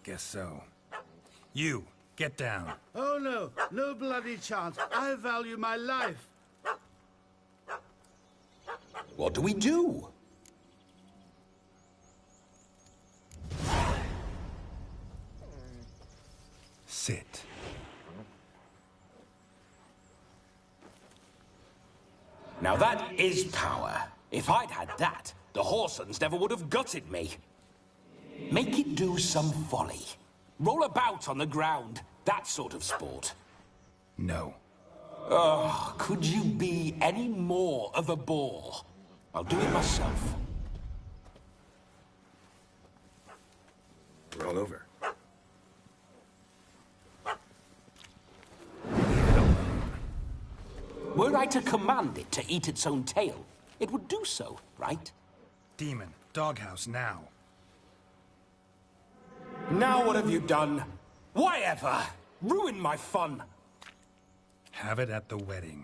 Guess so. You, get down. Oh no, no bloody chance. I value my life. What do we do? Sit. Now that is power. If I'd had that, the Horsons never would have gutted me. Make it do some folly. Roll about on the ground. That sort of sport. No. Oh, could you be any more of a bore? I'll do it myself. Roll over. Were I to command it to eat its own tail, it would do so, right? Demon, doghouse now. Now what have you done? Why ever? Ruin my fun. Have it at the wedding.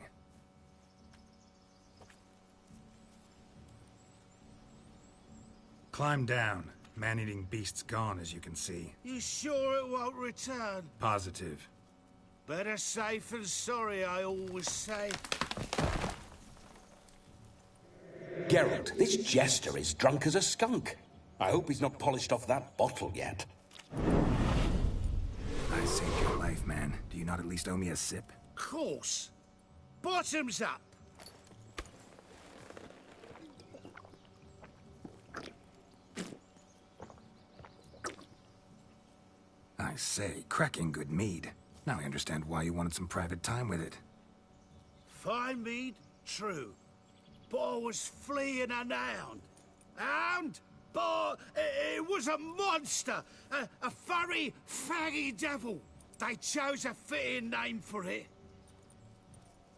Climb down. Man-eating beast's gone, as you can see. You sure it won't return? Positive. Better safe than sorry, I always say. Geralt, this jester is drunk as a skunk. I hope he's not polished off that bottle yet. I saved your life, man. Do you not at least owe me a sip? Course. Bottoms up. I say, cracking good mead. Now I understand why you wanted some private time with it. Fine mead, true. But I was fleeing an hound. Hound? But it was a monster. A furry, faggy devil. They chose a fitting name for it.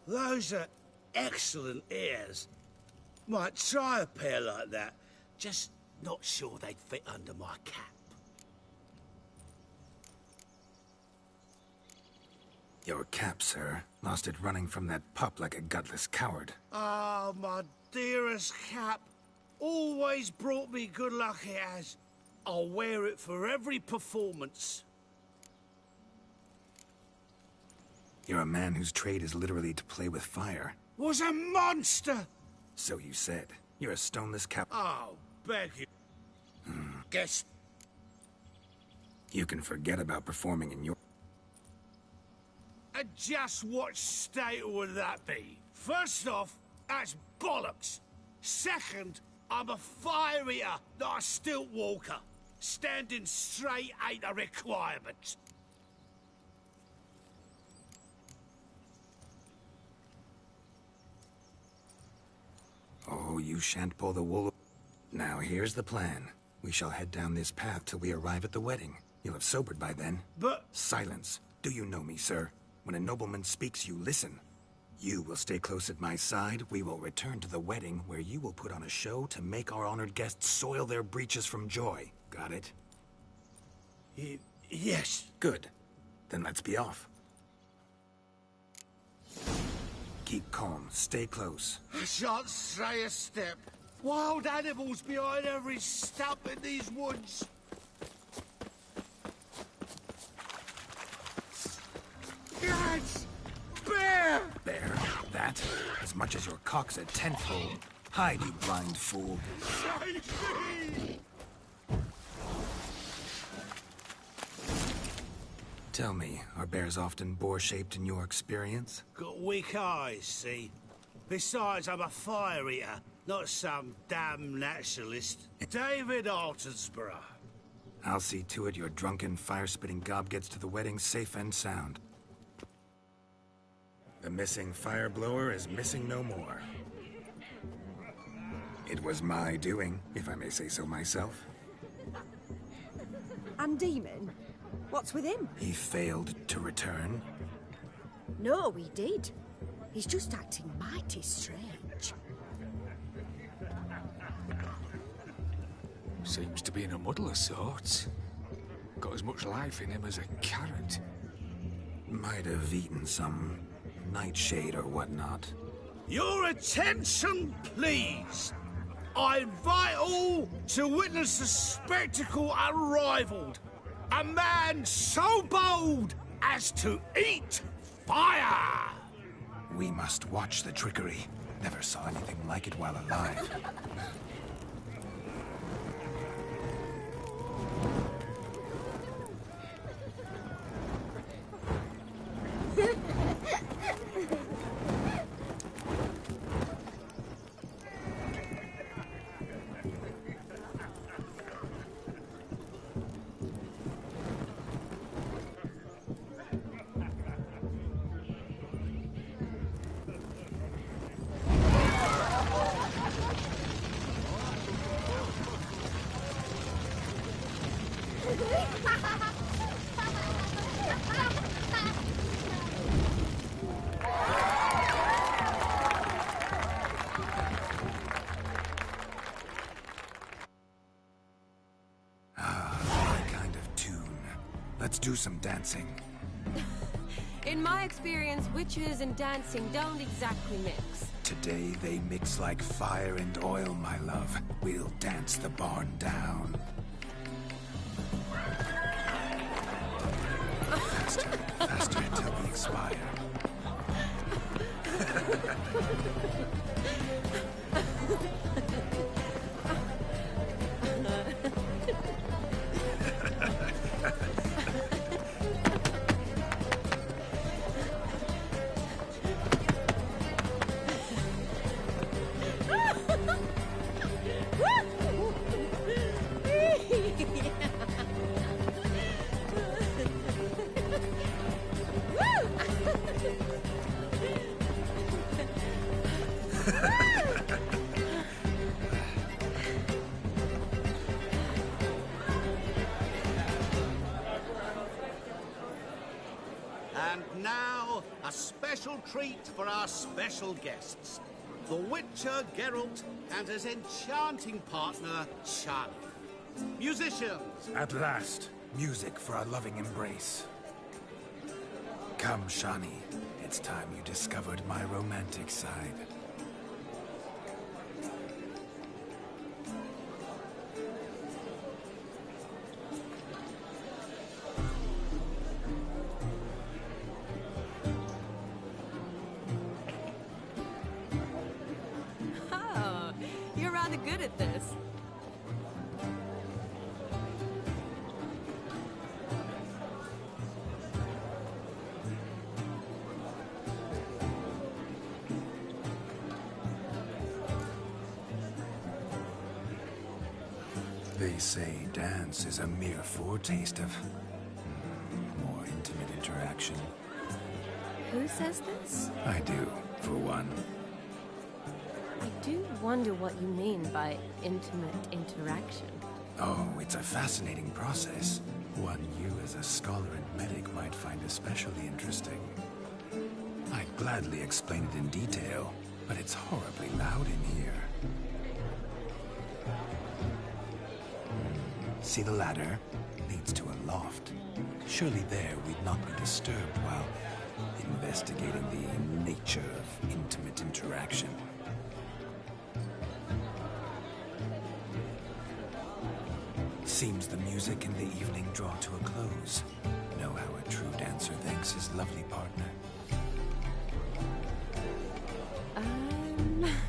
Those are excellent ears. Might try a pair like that. Just not sure they'd fit under my cap. Your cap, sir. Lost it running from that pup like a gutless coward. Ah, my dearest cap. Always brought me good luck it has. I'll wear it for every performance. You're a man whose trade is literally to play with fire. Was a monster! So you said. You're a stoneless cap. Oh, beg you. Guess. You can forget about performing in your... And just what state would that be? First off, that's bollocks. Second, I'm a fire eater, not a stilt walker. Standing straight ain't a requirement. Oh, you shan't pull the wool... Now, here's the plan. We shall head down this path till we arrive at the wedding. You'll have sobered by then. But... Silence. Do you know me, sir? When a nobleman speaks, you listen. You will stay close at my side. We will return to the wedding, where you will put on a show to make our honored guests soil their breeches from joy. Got it? Yes. Good. Then let's be off. Keep calm. Stay close. I shan't stray a step. Wild animals behind every stump in these woods. Yes! Bear! Bear? That? As much as your cock's a tenfold. Hide, you blind fool. Save me! Tell me, are bears often boar-shaped in your experience? Got weak eyes, see? Besides, I'm a fire eater, not some damn naturalist. David Altonsborough. I'll see to it your drunken, fire-spitting gob gets to the wedding safe and sound. The missing fire blower is missing no more. It was my doing, if I may say so myself. And Demon? What's with him? He failed to return. No, he did. He's just acting mighty strange. Seems to be in a muddle of sorts. Got as much life in him as a carrot. Might have eaten some nightshade or whatnot. Your attention, please. I invite all to witness a spectacle unrivaled. A man so bold as to eat fire! We must watch the trickery. Never saw anything like it while alive. Let's do some dancing. In my experience, witches and dancing don't exactly mix. Today they mix like fire and oil, my love. We'll dance the barn down. Faster, faster till we expire. And now, a special treat for our special guests. The Witcher Geralt and his enchanting partner, Shani. Musicians! At last, music for our loving embrace. Come, Shani. It's time you discovered my romantic side. Oh, you're rather good at this. They say dance is a mere foretaste of more intimate interaction. Who says this? I do, for one. I do wonder what you mean by intimate interaction. Oh, it's a fascinating process. One you as a scholar and medic might find especially interesting. I'd gladly explain it in detail, but it's horribly loud in here. See the ladder? Leads to a loft. Surely there we'd not be disturbed while investigating the nature of intimate interaction. Seems the music and the evening draw to a close. Know how a true dancer thanks his lovely partner?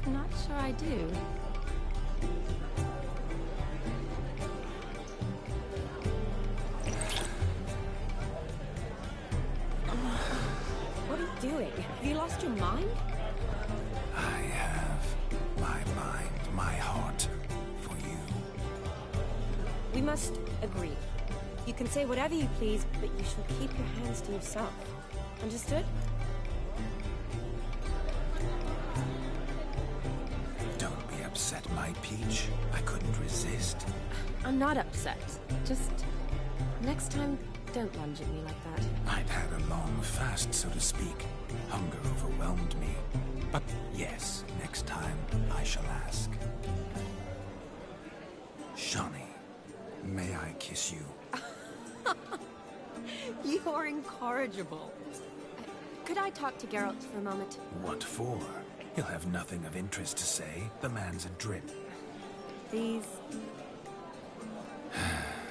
Not sure I do. What are you doing? Have you lost your mind? I have my mind, my heart, for you. We must agree. You can say whatever you please, but you shall keep your hands to yourself. Understood? Don't be upset, my peach. I couldn't resist. I'm not upset. Just next time, don't lunge at me like that. I'd had a long fast, so to speak. Hunger overwhelmed me. But yes, next time I shall ask. Shani, may I kiss you? You're incorrigible. Could I talk to Geralt for a moment? What for? He'll have nothing of interest to say. The man's a drip. Please.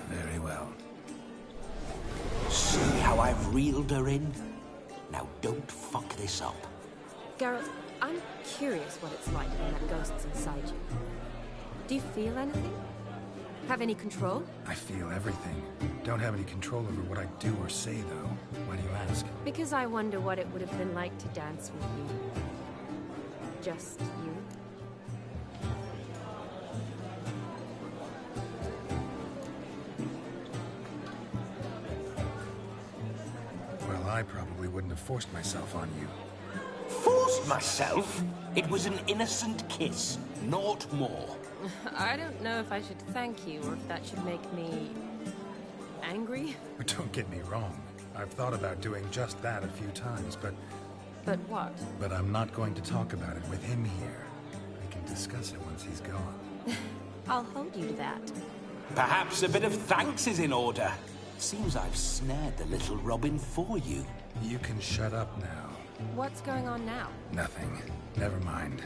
Very well. See how I've reeled her in? Now don't fuck this up. Geralt, I'm curious what it's like when that ghost's inside you. Do you feel anything? Have any control? I feel everything. Don't have any control over what I do or say, though. Why do you ask? Because I wonder what it would have been like to dance with you. Just you. Well, I probably wouldn't have forced myself on you. Forced myself? It was an innocent kiss, naught more. I don't know if I should thank you or if that should make me angry. Don't get me wrong. I've thought about doing just that a few times, but... But what? But I'm not going to talk about it with him here. We can discuss it once he's gone. I'll hold you to that. Perhaps a bit of thanks is in order. Seems I've snared the little Robin for you. You can shut up now. What's going on now? Nothing. Never mind.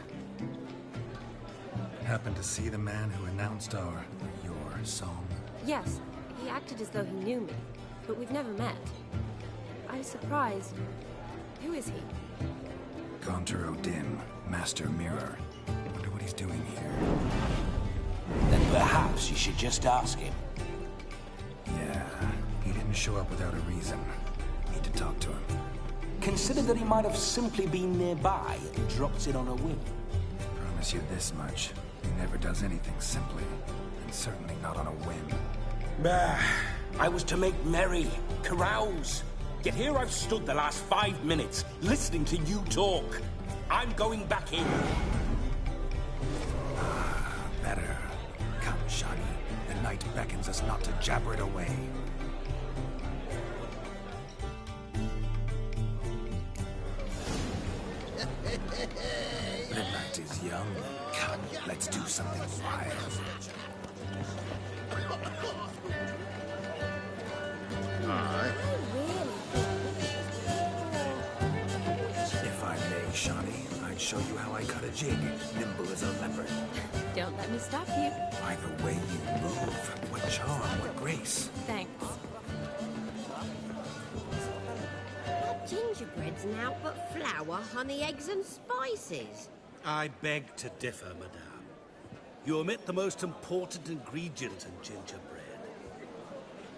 Happened to see the man who announced your song? Yes, he acted as though he knew me, but we've never met. I was surprised. Who is he? Gaunter O'Dim, Master Mirror. Wonder what he's doing here. Then perhaps you should just ask him. Yeah, he didn't show up without a reason. Need to talk to him. Consider that he might have simply been nearby and dropped it on a whim. Promise you this much. He never does anything simply, and certainly not on a whim. I was to make merry, carouse. Yet here I've stood the last 5 minutes, listening to you talk. I'm going back in. Better. Come, Shani. The night beckons us not to jabber it away. The night is young. Come, let's do something wild. If I may, Shani, I'd show you how I cut a jig, nimble as a leopard. Don't let me stop you. By the way you move, what charm, what grace. Thanks. Gingerbread's now but flour, honey, eggs and spices. I beg to differ, madame. You omit the most important ingredient in gingerbread.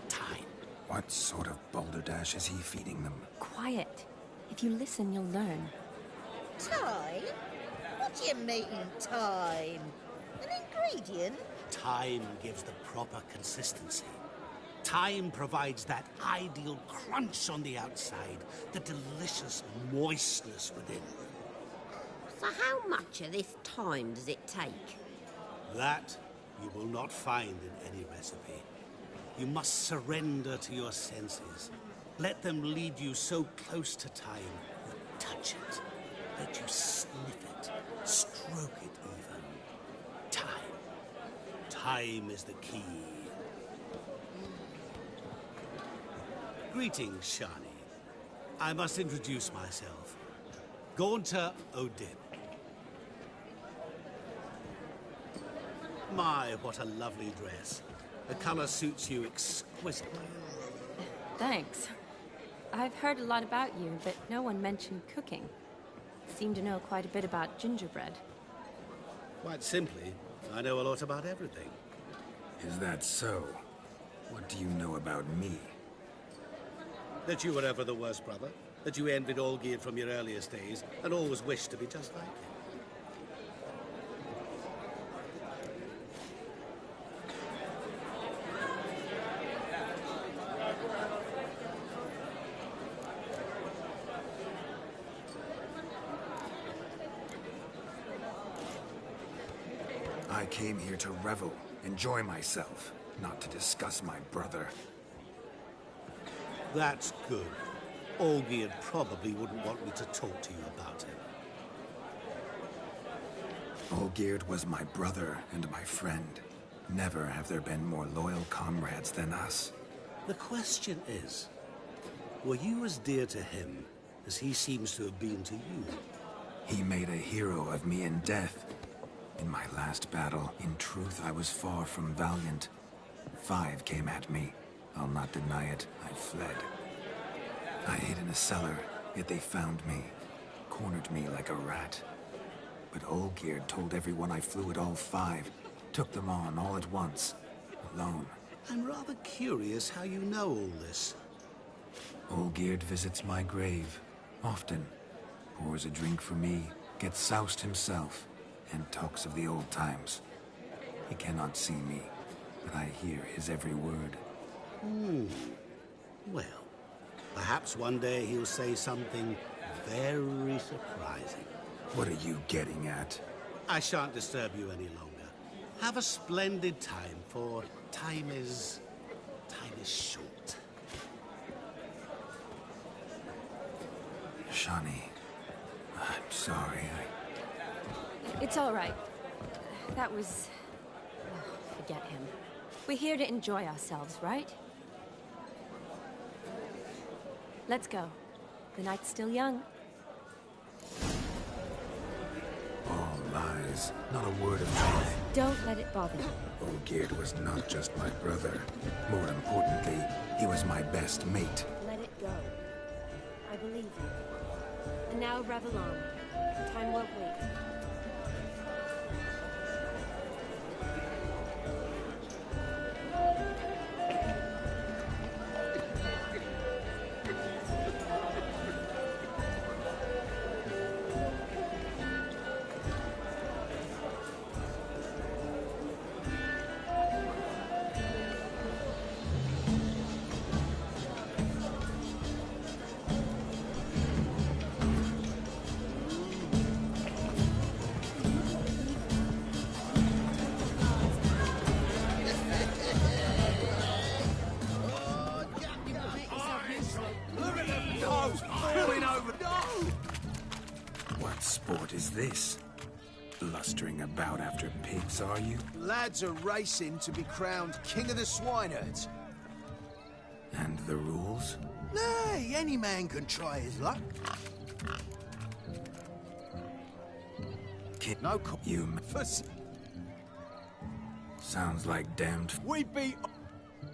Time. What sort of balderdash is he feeding them? Quiet. If you listen, you'll learn. Time? What do you mean, time? An ingredient? Time gives the proper consistency. Time provides that ideal crunch on the outside, the delicious moistness within. So how much of this time does it take? That you will not find in any recipe. You must surrender to your senses. Let them lead you so close to time, you touch it. Let you sniff it, stroke it even. Time. Time is the key. Greetings, Shani. I must introduce myself. Gaunter O'Dib. My, what a lovely dress. The color suits you exquisitely. Thanks. I've heard a lot about you, but no one mentioned cooking. Seem to know quite a bit about gingerbread. Quite simply, I know a lot about everything. Is that so? What do you know about me? That you were ever the worst brother. That you envied Olgierd from your earliest days, and always wished to be just like him. I came here to revel, enjoy myself, not to discuss my brother. That's good. Olgierd probably wouldn't want me to talk to you about him. Olgierd was my brother and my friend. Never have there been more loyal comrades than us. The question is, were you as dear to him as he seems to have been to you? He made a hero of me in death. In my last battle, in truth, I was far from valiant. 5 came at me. I'll not deny it, I fled. I hid in a cellar, yet they found me. Cornered me like a rat. But Olgierd told everyone I flew at all 5. Took them on all at once. Alone. I'm rather curious how you know all this. Olgierd visits my grave. Often. Pours a drink for me. Gets soused himself. And talks of the old times. He cannot see me, but I hear his every word. Well, perhaps one day he'll say something very surprising. What are you getting at? I shan't disturb you any longer. Have a splendid time, for time is short. Shani, I'm sorry, It's all right. That was... oh, forget him. We're here to enjoy ourselves, right? Let's go. The night's still young. All lies. Not a word of truth. Don't let it bother you. Olgierd was not just my brother. More importantly, he was my best mate. Let it go. I believe you. And now revel on. Time won't wait. What sport is this? Blustering about after pigs, are you? Lads are racing to be crowned King of the Swineherds. And the rules? Nay, any man can try his luck. No you sounds like damned. We beat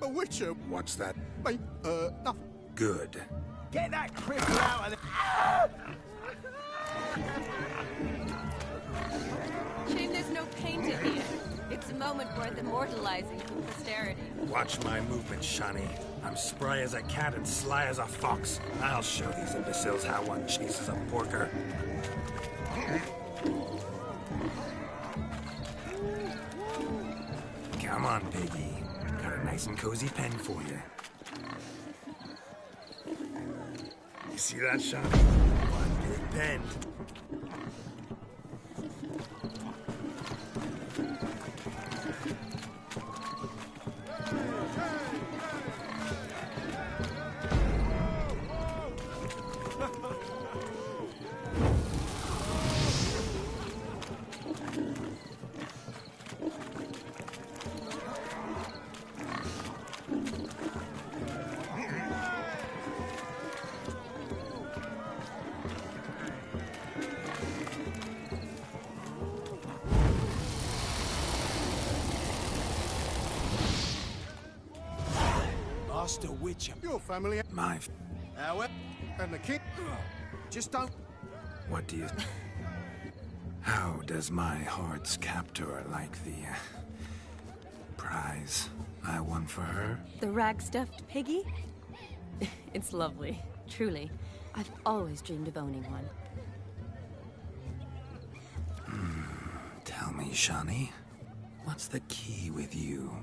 a witcher. What's that? Nothing. Good. Get that cripple out of the... Shame there's no painting here. It's a moment worth immortalizing for posterity. Watch my movement, Shani. I'm spry as a cat and sly as a fox. I'll show these imbeciles how one chases a porker. Nice and cozy pen for you. You see that, son? One big pen. Master Witcher. Your family. My... However, and the king. Just don't... What do you... How does my heart's captor like the... prize I won for her? The rag-stuffed piggy? It's lovely, truly. I've always dreamed of owning one. Tell me, Shani, what's the key with you?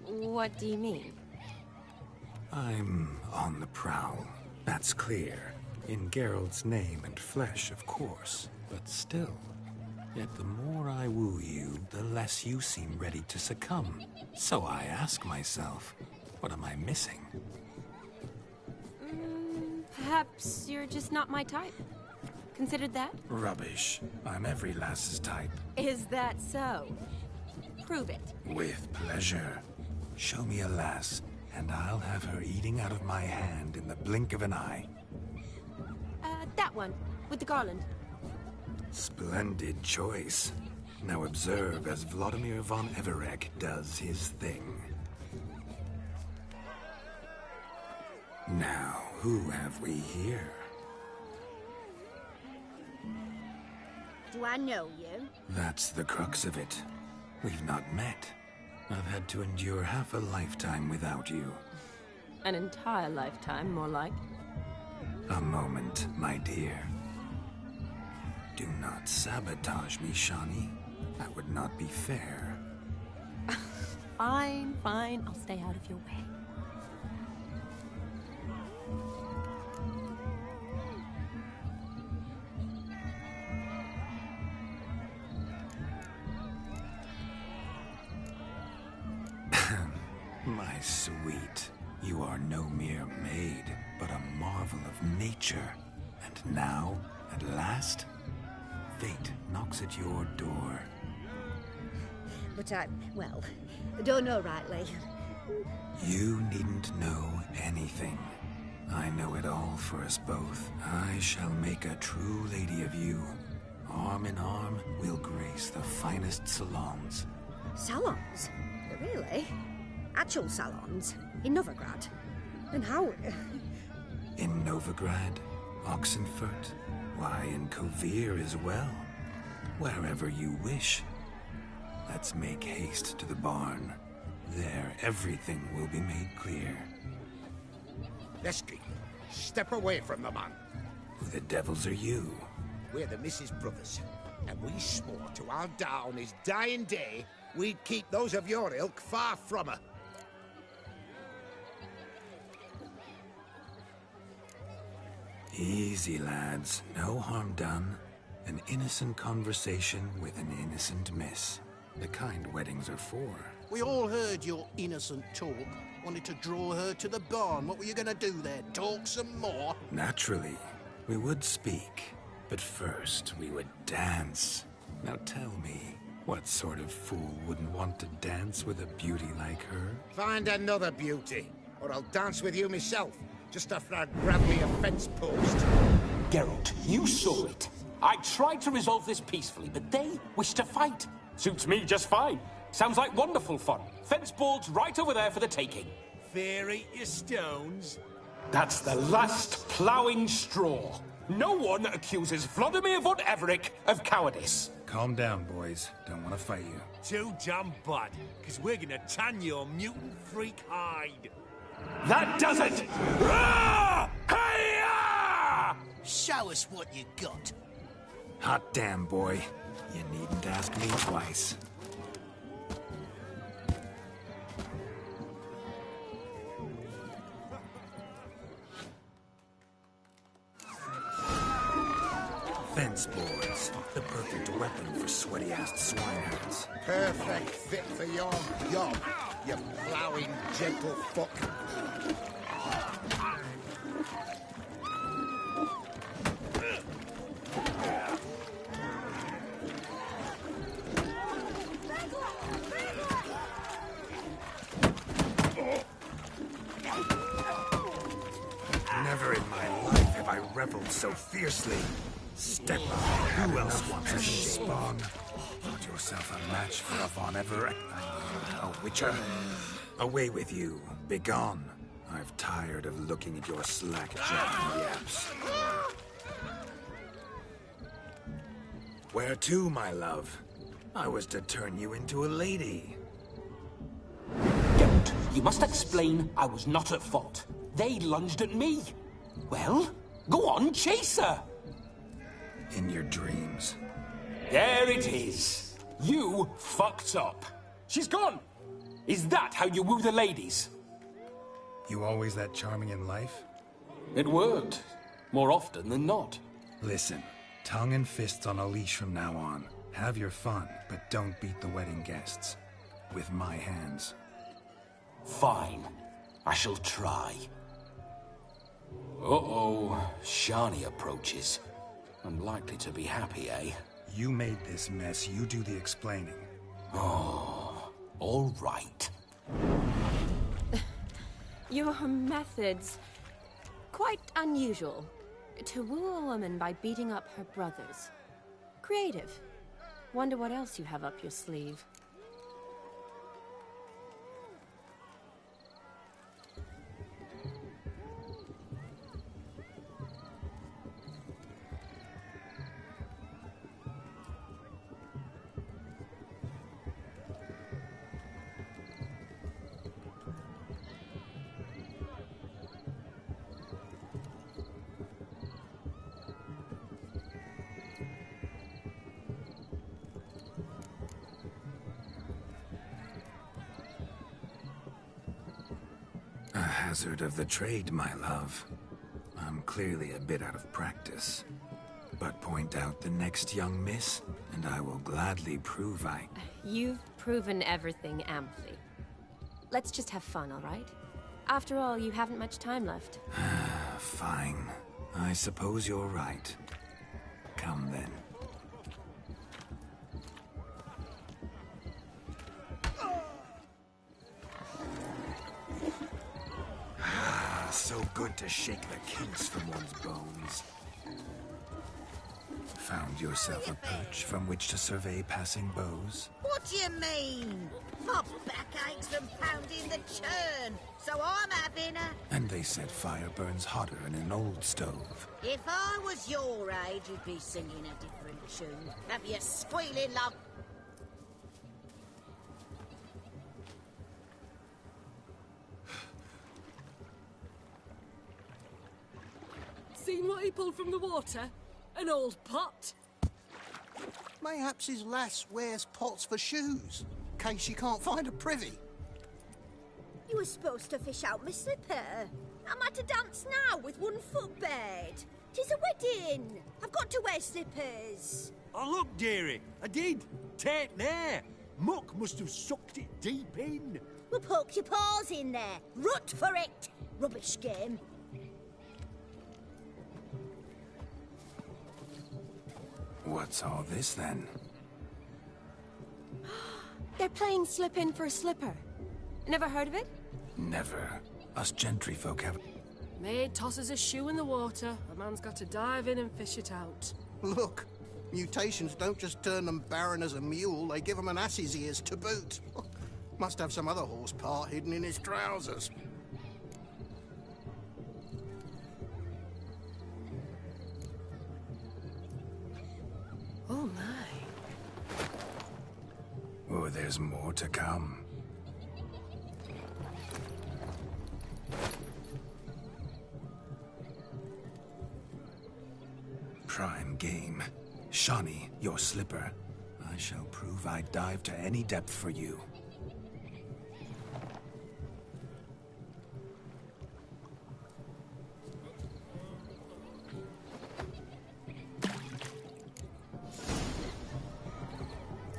What do you mean? I'm on the prowl. That's clear. In Geralt's name and flesh, of course. But still. Yet the more I woo you, the less you seem ready to succumb. So I ask myself, what am I missing? Perhaps you're just not my type. Considered that? Rubbish. I'm every lass's type. Is that so? Prove it. With pleasure. Show me a lass, and I'll have her eating out of my hand in the blink of an eye. That one, with the garland. Splendid choice. Now observe as Vladimir von Everec does his thing. Now, who have we here? Do I know you? That's the crux of it. We've not met. I've had to endure half a lifetime without you. An entire lifetime, more like. A moment, my dear. Do not sabotage me, Shani. That would not be fair. Fine, fine. I'll stay out of your way. My sweet, you are no mere maid, but a marvel of nature. And now, at last, fate knocks at your door. But I don't know rightly. You needn't know anything. I know it all for us both. I shall make a true lady of you. Arm in arm, we'll grace the finest salons. Salons? Really? Actual salons? In Novigrad? And how... In Novigrad, Oxenfurt, why, in Kovir as well. Wherever you wish. Let's make haste to the barn. There, everything will be made clear. Lesky, step away from the man. Who the devils are you? We're the Mrs. Brothers, and we swore to our da on his dying day we'd keep those of your ilk far from her. Easy, lads. No harm done. An innocent conversation with an innocent miss. The kind weddings are for. We all heard your innocent talk. Wanted to draw her to the barn. What were you gonna do there? Talk some more? Naturally. We would speak. But first, we would dance. Now tell me, what sort of fool wouldn't want to dance with a beauty like her? Find another beauty, or I'll dance with you myself. Just after I grab me a fence post. Geralt, you saw it. I tried to resolve this peacefully, but they wish to fight. Suits me just fine. Sounds like wonderful fun. Fence boards right over there for the taking. Fear eat your stones. That's the last ploughing straw. No one accuses Vladimir von Everec of cowardice. Calm down, boys. Don't want to fight you. Too damn bad, because we're gonna tan your mutant freak hide. That does it! Rah! Hey-ya! Show us what you got. Hot damn, boy. You needn't ask me twice. lance boards. The perfect weapon for sweaty-assed swineherds. Perfect fit for your job, you ploughing gentlefolk. Never in my life have I reveled so fiercely. Step up. Who else wants a spawn? Got yourself a match for a Von Everett, a witcher. Away with you. Begone. I've tired of looking at your slack-jawed yaps. Where to, my love? I was to turn you into a lady. Don't. You must explain I was not at fault. They lunged at me. Well, go on, chase her. In your dreams. There it is. You fucked up. She's gone. Is that how you woo the ladies? You always that charming in life? It worked. More often than not. Listen, tongue and fists on a leash from now on. Have your fun, but don't beat the wedding guests. With my hands. Fine. I shall try. Uh-oh. Shani approaches. Unlikely to be happy, eh? You made this mess. You do the explaining. Oh, all right. Your methods... quite unusual. To woo a woman by beating up her brothers. Creative. Wonder what else you have up your sleeve. A hazard of the trade, my love. I'm clearly a bit out of practice. But point out the next young miss, and I will gladly prove I... You've proven everything amply. Let's just have fun, all right? After all, you haven't much time left. Fine. I suppose you're right. Come then. So good to shake the kinks from one's bones. Found yourself a perch from which to survey passing bows? What do you mean? My back aches from pounding the churn, so I'm having a... And they said fire burns hotter in an old stove. If I was your age, you'd be singing a different tune. Have you squealing love? Seen what he pulled from the water? An old pot. Mayhaps his lass wears pots for shoes, in case she can't find a privy. You were supposed to fish out my slipper. I'm at a dance now with one foot bared. 'Tis a wedding. I've got to wear slippers. Oh, look, dearie, I did. Take there. Muck must have sucked it deep in. Well, poke your paws in there. Rut for it. Rubbish game. What's all this, then? They're playing slip-in for a slipper. Never heard of it? Never. Us gentry folk have... Maid tosses a shoe in the water. A man's got to dive in and fish it out. Look, mutations don't just turn them barren as a mule, they give them an ass's ears to boot. Must have some other horse part hidden in his trousers. Oh, my. Oh, there's more to come. Prime game. Shani, your slipper. I shall prove I'd dive to any depth for you.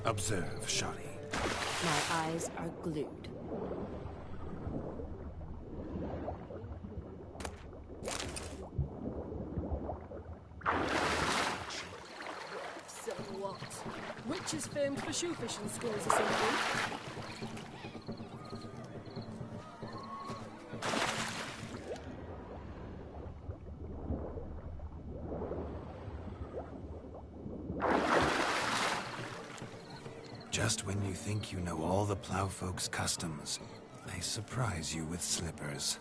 Observe, Shani. My eyes are glued. So what? Which is famed for shoe fishing schools or something? Just when you think you know all the plowfolk's customs, they surprise you with slippers.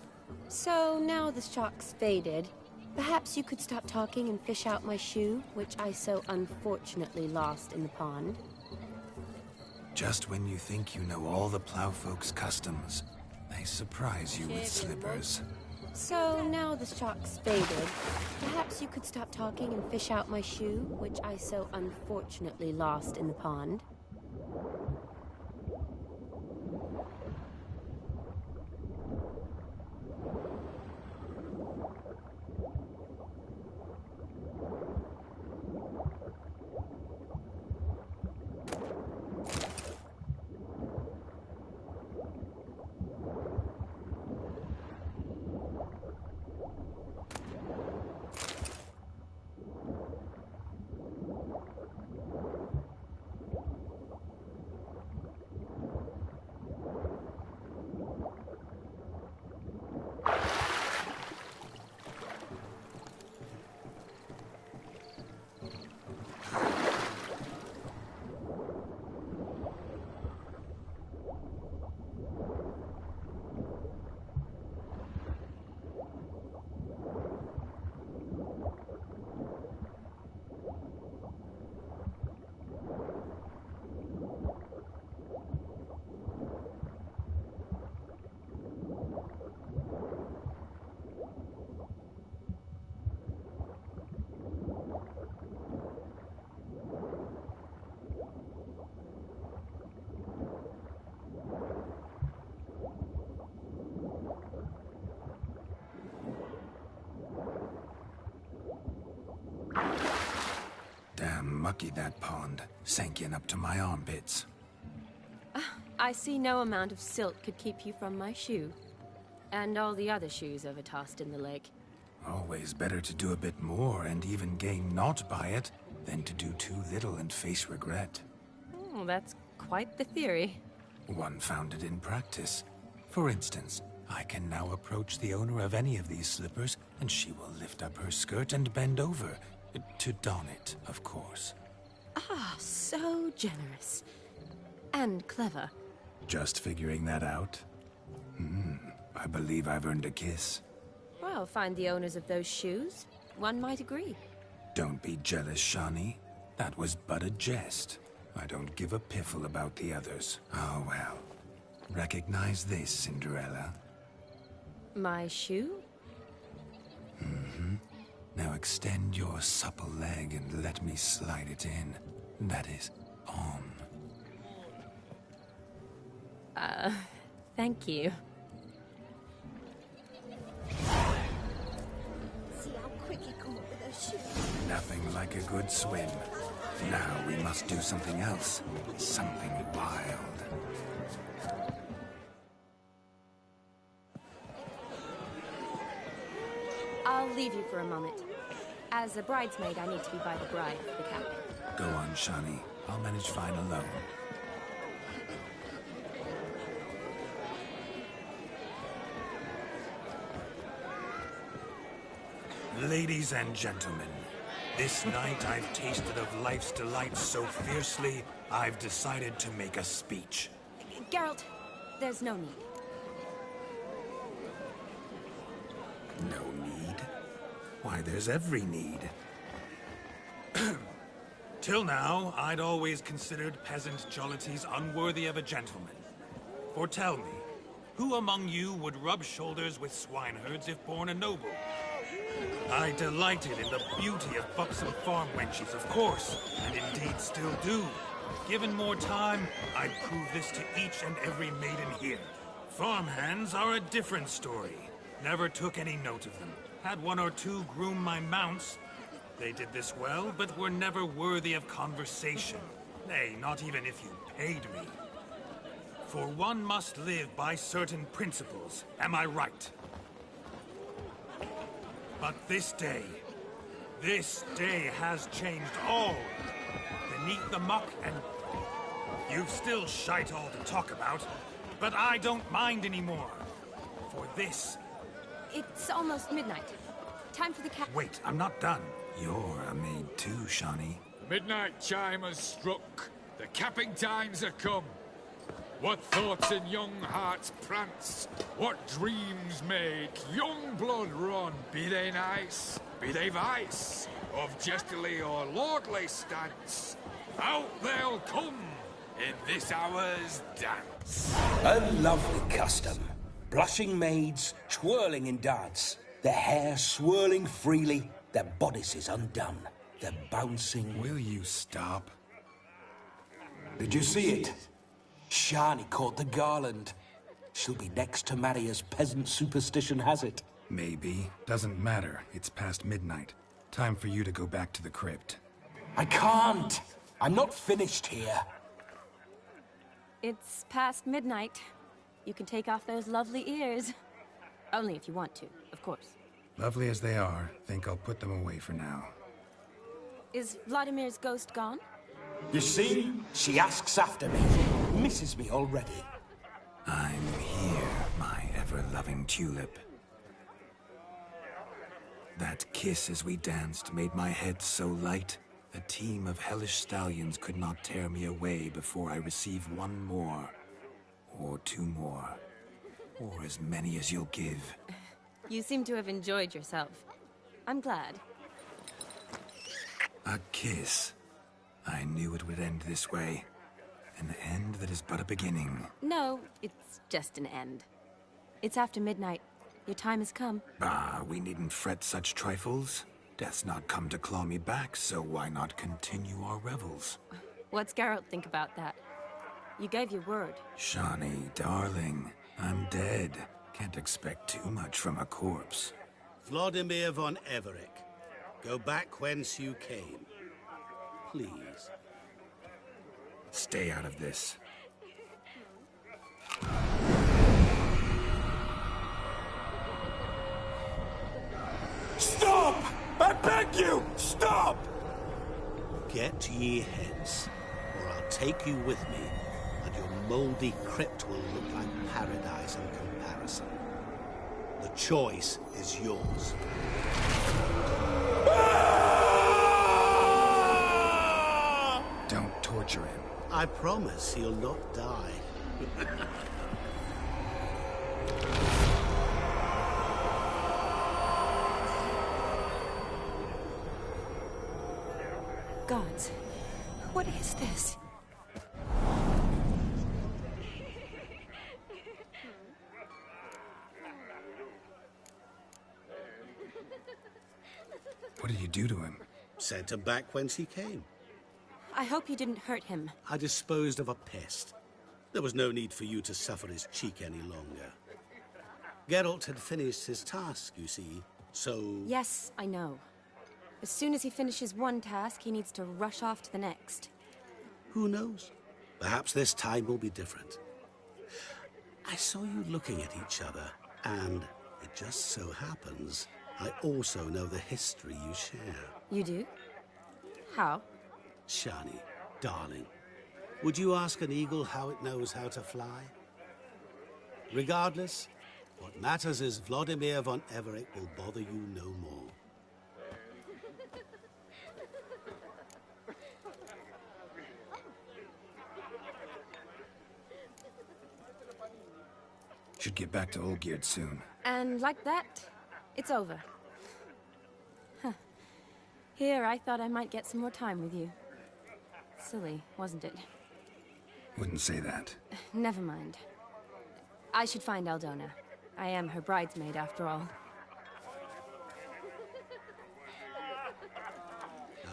So now the shock's faded. Perhaps you could stop talking and fish out my shoe, which I so unfortunately lost in the pond. Just when you think you know all the plowfolk's customs, they surprise you with slippers. So now the shock's faded. Perhaps you could stop talking and fish out my shoe, which I so unfortunately lost in the pond. Damn mucky, that pond. Sank in up to my armpits. I see no amount of silt could keep you from my shoe. And all the other shoes overtossed in the lake. Always better to do a bit more and even gain naught by it than to do too little and face regret. Oh, that's quite the theory. One founded in practice. For instance, I can now approach the owner of any of these slippers, and she will lift up her skirt and bend over. To don it, of course. Ah, so generous. And clever. Just figuring that out? I believe I've earned a kiss. Well, find the owners of those shoes. One might agree. Don't be jealous, Shani. That was but a jest. I don't give a piffle about the others. Oh, well. Recognize this, Cinderella. My shoe? Now extend your supple leg and let me slide it in. That is, on. Thank you. See how quick he come up with her shoe. Nothing like a good swim. Now we must do something else. Something wild. I'll leave you for a moment. As a bridesmaid, I need to be by the bride for the cap. Go on, Shani. I'll manage fine alone. Ladies and gentlemen, this night I've tasted of life's delights so fiercely, I've decided to make a speech. Geralt, there's no need. No need? Why, there's every need. Till now, I'd always considered peasant jollities unworthy of a gentleman. For tell me, who among you would rub shoulders with swineherds if born a noble? I delighted in the beauty of buxom farm wenches, of course, and indeed still do. Given more time, I'd prove this to each and every maiden here. Farmhands are a different story. Never took any note of them. Had one or two groom my mounts. They did this well, but were never worthy of conversation. Nay, not even if you paid me. For one must live by certain principles, am I right? But this day has changed all. Beneath the muck and... You've still shite all to talk about, but I don't mind anymore. For this... It's almost midnight. Time for the cat. Wait, I'm not done. You're a maid too, Shawnee. Midnight chime has struck. The capping times are come. What thoughts in young hearts prance? What dreams make young blood run? Be they nice, be they vice, of jestily or lordly stance, out they'll come in this hour's dance. A lovely custom. Blushing maids twirling in dance, their hair swirling freely, their bodices undone, their bouncing... Will you stop? Did you see it? Shani caught the garland. She'll be next to marry as peasant superstition has it. Maybe. Doesn't matter. It's past midnight. Time for you to go back to the crypt. I can't. I'm not finished here. It's past midnight. You can take off those lovely ears. Only if you want to, of course. Lovely as they are, think I'll put them away for now. Is Vladimir's ghost gone? You see? She asks after me. Misses me already. I'm here, my ever-loving tulip. That kiss as we danced made my head so light, a team of hellish stallions could not tear me away before I receive one more. Or two more. Or as many as you'll give. You seem to have enjoyed yourself. I'm glad. A kiss. I knew it would end this way. An end that is but a beginning. No, it's just an end. It's after midnight. Your time has come. Ah, we needn't fret such trifles. Death's not come to claw me back, so why not continue our revels? What's Geralt think about that? You gave your word. Shawnee, darling, I'm dead. Can't expect too much from a corpse. Vladimir von Everec, go back whence you came. Please. Stay out of this. Stop! I beg you! Stop! Get ye hence, or I'll take you with me, and your mouldy crypt will look like paradise in comparison. The choice is yours. Don't torture him. I promise he'll not die. Gods, what is this? What did you do to him? Sent him back whence he came. I hope you didn't hurt him. I disposed of a pest. There was no need for you to suffer his cheek any longer. Geralt had finished his task, you see, so... Yes, I know. As soon as he finishes one task, he needs to rush off to the next. Who knows? Perhaps this time will be different. I saw you looking at each other, and it just so happens I also know the history you share. You do? How? Shani, darling, would you ask an eagle how it knows how to fly? Regardless, what matters is Vladimir von Everec will bother you no more. Should get back to Olgierd soon. And like that, it's over. Huh. Here, I thought I might get some more time with you. Silly, wasn't it? Wouldn't say that. Never mind. I should find Aldona. I am her bridesmaid, after all.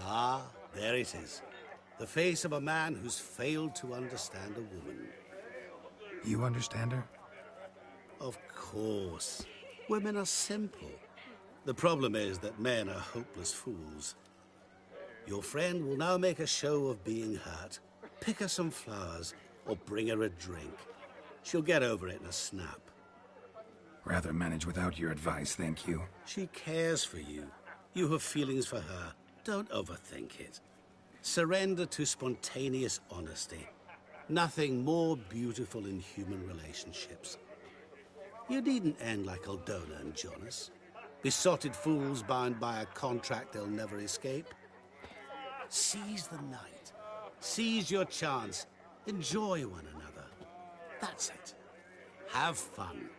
Ah, there it is. The face of a man who's failed to understand a woman. You understand her? Of course. Women are simple. The problem is that men are hopeless fools. Your friend will now make a show of being hurt, Pick her some flowers or bring her a drink. She'll get over it in a snap. Rather manage without your advice, thank you. She cares for you. You have feelings for her. Don't overthink it. Surrender to spontaneous honesty. Nothing more beautiful in human relationships. You needn't end like Aldona and Jonas. Besotted fools bound by a contract they'll never escape. Seize the night. Seize your chance. Enjoy one another. That's it. Have fun.